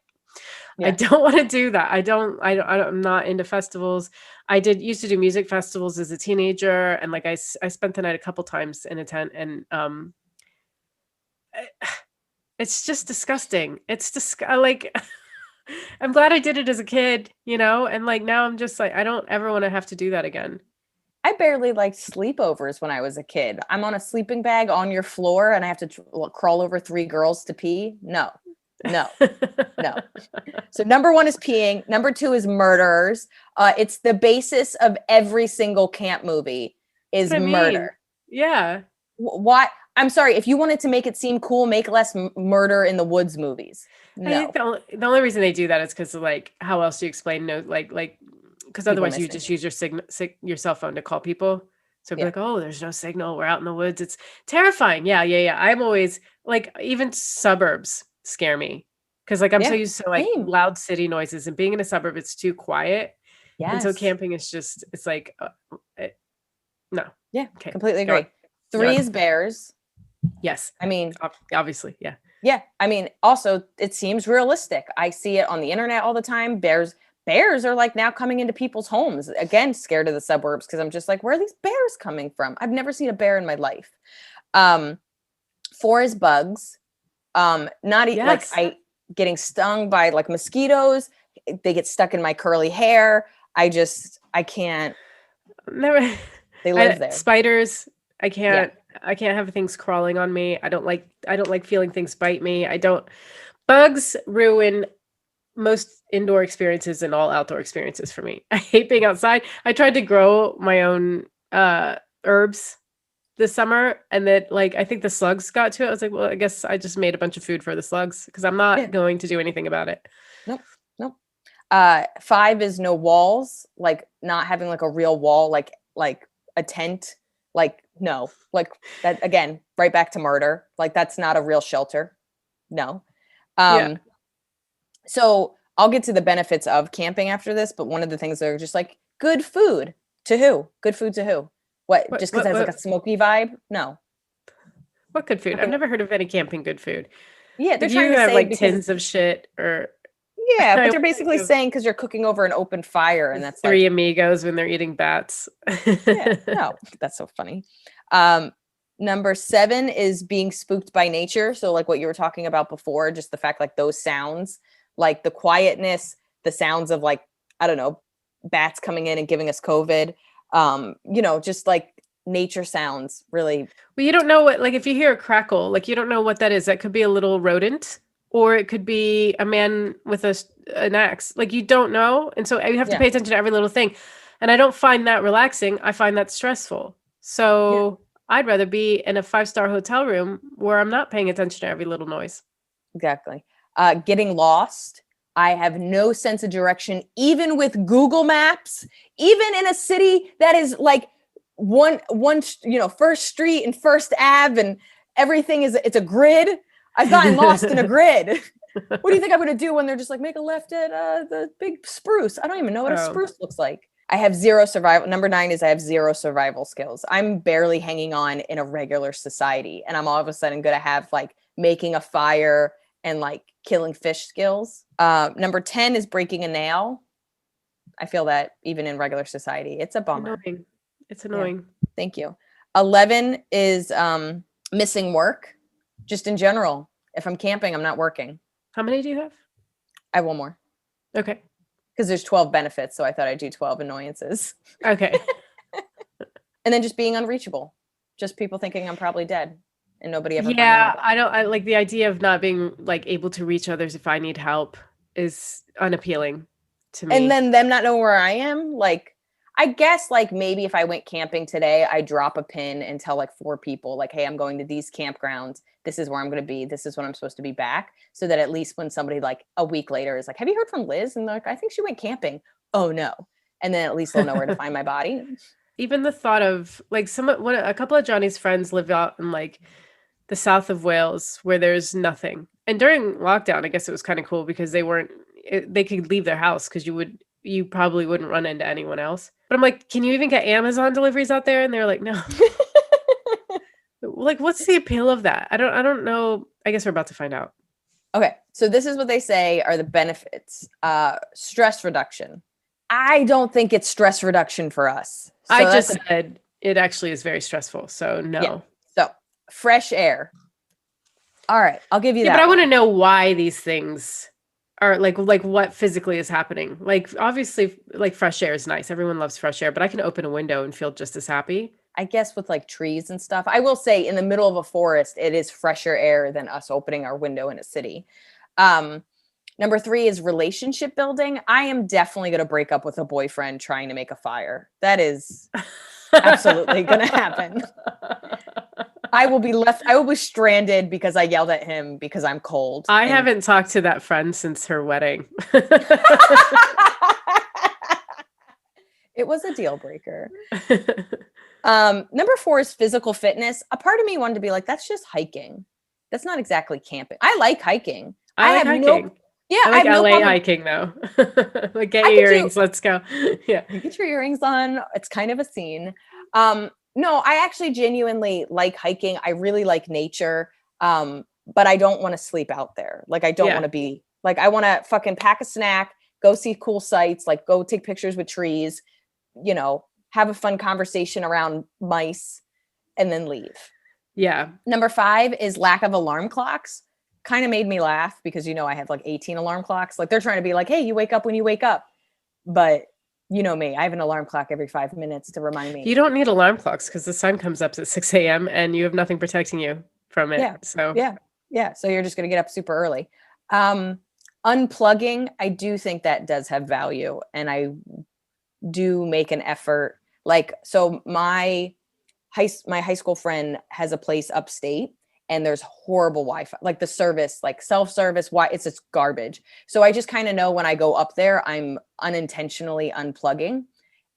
Yeah. I don't want to do that. I'm not into festivals. I used to do music festivals as a teenager. And like, I spent the night a couple times in a tent, and it's just disgusting. Like, I'm glad I did it as a kid, and like, now I'm just like, I don't ever want to have to do that again. I barely liked sleepovers when I was a kid. I'm on a sleeping bag on your floor and I have to crawl over 3 girls to pee. No. So number 1 is peeing. Number 2 is murderers. It's the basis of every single camp movie is murder. Yeah. Why? I'm sorry. If you wanted to make it seem cool, make less murder in the woods movies. No. I think the only reason they do that is because, like, how else do you explain because otherwise you just use your cell phone to call people. So be like, oh, there's no signal. We're out in the woods. It's terrifying. Yeah. I'm always like, even suburbs scare me because like I'm so used to like loud city noises, and being in a suburb, it's too quiet. Yes. And so camping is just, it's like, no. Yeah. Okay. Completely agree. 3 is bears. Yes. I mean, obviously. Yeah. Yeah. I mean, also it seems realistic. I see it on the internet all the time. Bears bears are like now coming into people's homes. Again, scared of the suburbs because I'm just like, where are these bears coming from? I've never seen a bear in my life. 4 is bugs. I getting stung by like mosquitoes. They get stuck in my curly hair. I can't. Never. They live there. Spiders. I can't have things crawling on me. I don't like feeling things bite me. Bugs ruin most indoor experiences and all outdoor experiences for me. I hate being outside. I tried to grow my own herbs this summer, and that I think the slugs got to it. I was like, well, I guess I just made a bunch of food for the slugs because I'm not going to do anything about it. Nope. 5 is no walls, like not having like a real wall, like a tent. No, that again, right back to murder. That's not a real shelter. No. So I'll get to the benefits of camping after this, but one of the things that are just like good food to who? Good food to who? What just because it has like a smoky vibe? No. What good food? I've never heard of any camping good food. Yeah, they're trying to have say like tins of shit or. Yeah, but they're basically saying because you're cooking over an open fire, and that's Three Amigos when they're eating bats. No, that's so funny. Number 7 is being spooked by nature. So like what you were talking about before, just the fact like those sounds, like the quietness, the sounds of like, I don't know, bats coming in and giving us COVID. Just like nature sounds really. Well, you don't know what, like if you hear a crackle, like you don't know what that is. That could be a little rodent, or it could be a man with an axe. Like you don't know. And so you have to pay attention to every little thing. And I don't find that relaxing. I find that stressful. So I'd rather be in a 5-star hotel room where I'm not paying attention to every little noise. Exactly. Getting lost. I have no sense of direction, even with Google Maps, even in a city that is like one, First Street and First Ave and everything it's a grid. I've gotten lost in a grid. What do you think I'm going to do when they're just like, make a left at the big spruce? I don't even know what a spruce looks like. I have zero survival. Number 9 is I have zero survival skills. I'm barely hanging on in a regular society. And I'm all of a sudden going to have like making a fire and like killing fish skills. Number 10 is breaking a nail. I feel that even in regular society, it's a bummer. It's annoying. Yeah. Thank you. 11 is missing work. Just in general, if I'm camping, I'm not working. How many do you have? I have one more. Okay. Because there's 12 benefits, so I thought I'd do 12 annoyances. Okay. And then just being unreachable. Just people thinking I'm probably dead and nobody ever. Yeah, I like the idea of not being like able to reach others if I need help is unappealing to me. And then them not knowing where I am, like I guess like maybe if I went camping today, I drop a pin and tell like 4 people like, hey, I'm going to these campgrounds. This is where I'm going to be. This is when I'm supposed to be back. So that at least when somebody like a week later is like, have you heard from Liz? And they're like, I think she went camping. Oh no. And then at least they'll know where to find my body. Even the thought of like a couple of Johnny's friends live out in like the south of Wales where there's nothing. And during lockdown, I guess it was kind of cool because they could leave their house because you probably wouldn't run into anyone else. But I'm like, can you even get Amazon deliveries out there? And they're like, no. Like, what's the appeal of that? I don't know. I guess we're about to find out. Okay. So this is what they say are the benefits. Stress reduction. I don't think it's stress reduction for us. So I just said it actually is very stressful. So no. Yeah. So fresh air. All right. I'll give you that. But I want to know why these things are like what physically is happening. Like obviously like fresh air is nice. Everyone loves fresh air, but I can open a window and feel just as happy. I guess with like trees and stuff. I will say in the middle of a forest, it is fresher air than us opening our window in a city. Number 3 is relationship building. I am definitely going to break up with a boyfriend trying to make a fire. That is absolutely going to happen. I will be stranded because I yelled at him because I'm cold. I haven't talked to that friend since her wedding. It was a deal breaker. Number 4 is physical fitness. A part of me wanted to be like, that's just hiking. That's not exactly camping. I like hiking. I like hiking. I like LA hiking though. Like get your earrings. Let's go. Yeah. Get your earrings on. It's kind of a scene. No, I actually genuinely like hiking. I really like nature. But I don't want to sleep out there. Like I don't want to be like, I want to fucking pack a snack, go see cool sites, like go take pictures with trees, you know, have a fun conversation around mice, and then leave. Yeah. Number 5 is lack of alarm clocks. Kind of made me laugh because, you know, I have like 18 alarm clocks. Like they're trying to be like, hey, you wake up when you wake up. But you know me, I have an alarm clock every 5 minutes to remind me. You don't need alarm clocks because the sun comes up at 6 a.m. and you have nothing protecting you from it. Yeah. So Yeah. So you're just going to get up super early. Unplugging, I do think that does have value. And I do make an effort. Like, so my high school friend has a place upstate and there's horrible Wi-Fi, like the service, like self-service, it's just garbage. So I just kind of know when I go up there, I'm unintentionally unplugging.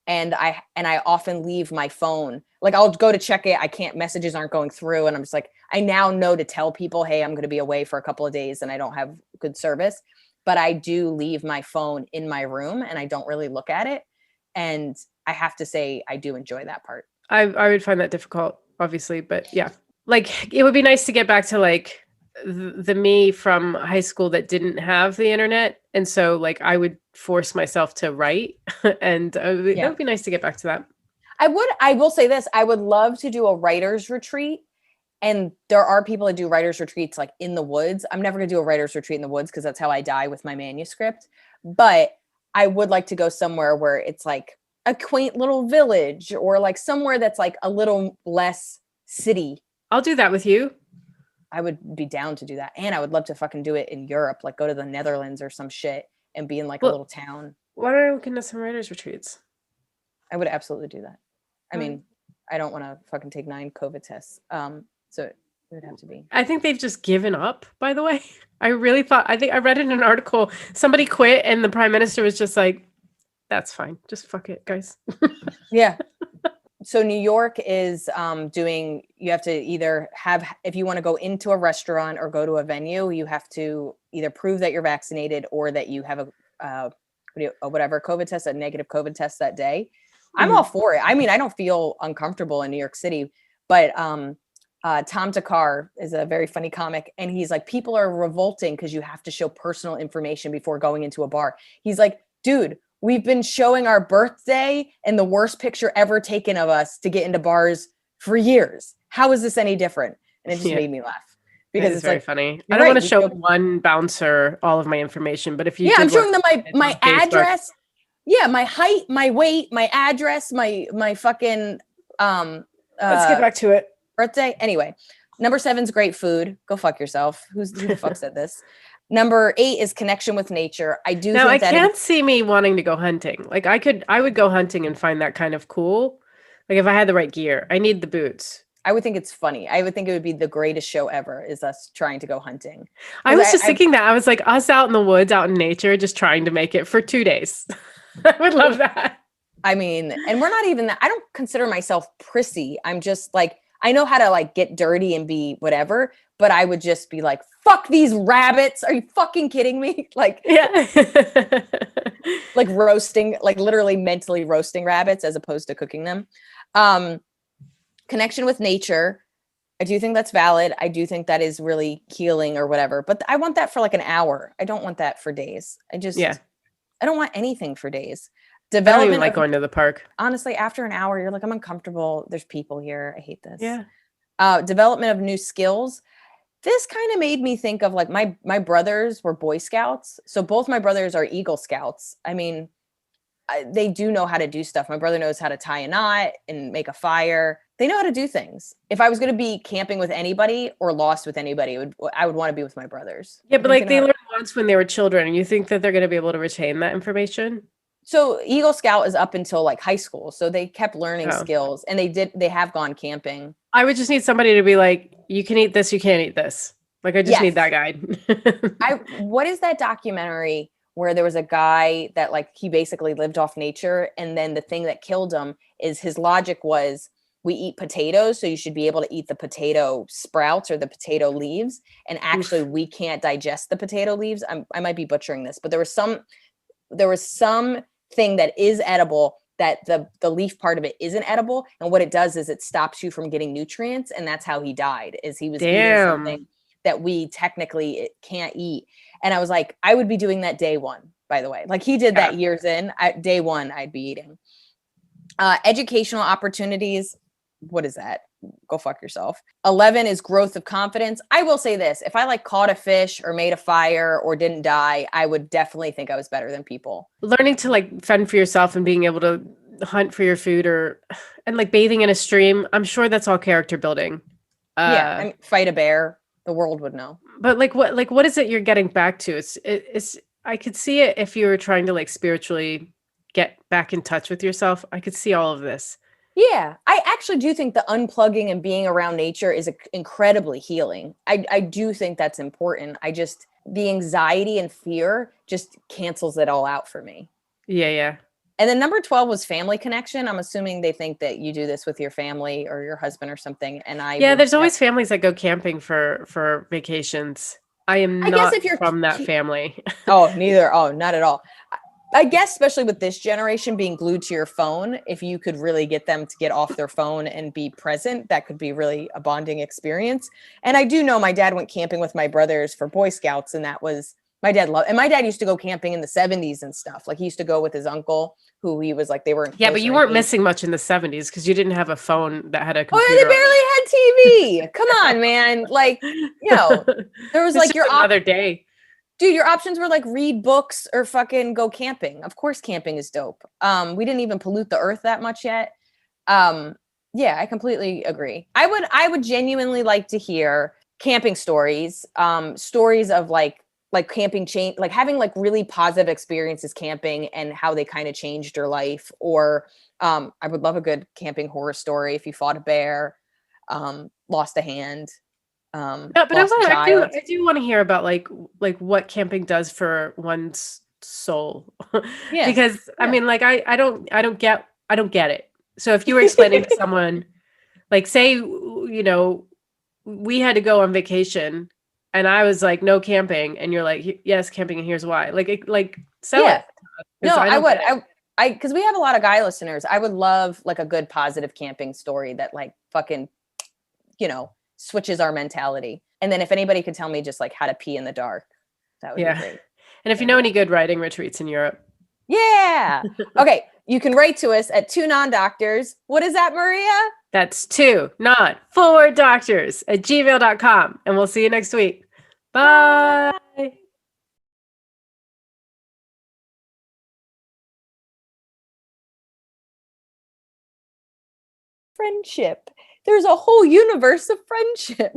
And I often leave my phone. Like I'll go to check it. Messages aren't going through. And I'm just like, I now know to tell people, hey, I'm going to be away for a couple of days and I don't have good service, but I do leave my phone in my room and I don't really look at it. And I have to say, I do enjoy that part. I would find that difficult, obviously, but yeah, like it would be nice to get back to like the me from high school that didn't have the internet. And so like I would force myself to write and it would be nice to get back to that. I will say this, I would love to do a writer's retreat. And there are people that do writer's retreats like in the woods. I'm never going to do a writer's retreat in the woods because that's how I die with my manuscript. But I would like to go somewhere where it's like a quaint little village or like somewhere that's like a little less city. I'll do that with you. I would be down to do that. And I would love to fucking do it in Europe, like go to the Netherlands or some shit and be in like a little town. Why don't I look into some writers' retreats? I would absolutely do that. I mean, I don't want to fucking take 9 COVID tests. So it would have to be. I think they've just given up, by the way. I think I read in an article, somebody quit and the prime minister was just like, that's fine. Just fuck it, guys. Yeah. So New York is you have to either if you want to go into a restaurant or go to a venue, you have to either prove that you're vaccinated or that you have a COVID test, a negative COVID test that day. I'm all for it. I mean, I don't feel uncomfortable in New York City, but Tom Takar is a very funny comic. And he's like, people are revolting because you have to show personal information before going into a bar. He's like, dude, we've been showing our birthday and the worst picture ever taken of us to get into bars for years. How is this any different? And it just made me laugh because it's very like, funny. I don't want to show one bouncer all of my information, but if you, I'm showing them my address. Yeah. My height, my weight, my address, my fucking, let's get back to it. Birthday. Anyway, number 7's great food. Go fuck yourself. Who the fuck said this? Number 8 is connection with nature. I can't see me wanting to go hunting. Like I would go hunting and find that kind of cool. Like if I had the right gear, I need the boots. I would think it's funny. I would think it would be the greatest show ever is us trying to go hunting. I was just thinking that. I was like us out in the woods, out in nature, just trying to make it for 2 days. I would love that. I mean, and we're not even that. I don't consider myself prissy. I'm just like, I know how to like get dirty and be whatever, but I would just be like, fuck these rabbits. Are you fucking kidding me? Like, yeah. Like roasting, like literally mentally roasting rabbits as opposed to cooking them. Connection with nature. I do think that's valid. I do think that is really healing or whatever, but I want that for like an hour. I don't want that for days. I don't want anything for days. Development. I don't even like going to the park. Honestly, after an hour, you're like, I'm uncomfortable. There's people here. I hate this. Yeah. Development of new skills. This kind of made me think of like my brothers were Boy Scouts. So both my brothers are Eagle Scouts. I mean, they do know how to do stuff. My brother knows how to tie a knot and make a fire. They know how to do things. If I was going to be camping with anybody or lost with anybody, I would want to be with my brothers. Yeah, but like they learned once when they were children, and you think that they're going to be able to retain that information? So Eagle Scout is up until like high school. So they kept learning skills and they have gone camping. I would just need somebody to be like, you can eat this, you can't eat this. Like, I just need that guide. What is that documentary where there was a guy that like, he basically lived off nature. And then the thing that killed him is his logic was, we eat potatoes, so you should be able to eat the potato sprouts or the potato leaves. And actually we can't digest the potato leaves. I might be butchering this, but there was some thing that is edible that the leaf part of it isn't edible. And what it does is it stops you from getting nutrients. And that's how he died, is he was eating something that we technically can't eat. And I was like, I would be doing that day one. by the way. Like he did that years in. Day one, I'd be eating. Educational opportunities. What is that? Go fuck yourself. 11 is growth of confidence. I will say this. If I like caught a fish or made a fire or didn't die, I would definitely think I was better than people. Learning to like fend for yourself and being able to hunt for your food and like bathing in a stream. I'm sure that's all character building. I mean, fight a bear. The world would know. But what is it you're getting back to? It's I could see it if you were trying to like spiritually get back in touch with yourself. I could see all of this. Yeah, I actually do think the unplugging and being around nature is incredibly healing. I do think that's important. The anxiety and fear just cancels it all out for me. Yeah. And then number 12 was family connection. I'm assuming they think that you do this with your family or your husband or something. And there's always families that go camping for vacations. I am not from that family. Oh, neither. Oh, not at all. I guess, especially with this generation being glued to your phone, if you could really get them to get off their phone and be present, that could be really a bonding experience. And I do know my dad went camping with my brothers for Boy Scouts, and that was my dad loved. And my dad used to go camping in the 70s and stuff. Like he used to go with his uncle, who he was like they were. Yeah, but you weren't missing much in the 70s because you didn't have a phone that had a computer. Oh, they barely had TV. Come on, man. Like, there was like your another day. Dude, your options were like read books or fucking go camping. Of course, camping is dope. We didn't even pollute the earth that much yet. Yeah, I completely agree. I would genuinely like to hear camping stories, stories of like camping change, like having like really positive experiences camping and how they kind of changed your life. Or I would love a good camping horror story if you fought a bear, lost a hand. No, but I do want to hear about like what camping does for one's soul. Yeah. Because I mean, like I don't get it. So if you were explaining to someone, like say, we had to go on vacation and I was like, no camping, and you're like, yes, camping, and here's why. Sell it. No, I would. Because we have a lot of guy listeners. I would love like a good positive camping story that like fucking, switches our mentality. And then if anybody could tell me just like how to pee in the dark, that would be great. And if you know any good writing retreats in Europe. Yeah. Okay. You can write to us at 2 non-doctors. What is that, Maria? That's 2 not 4 doctors at gmail.com. And we'll see you next week. Bye. Friendship. There's a whole universe of friendship.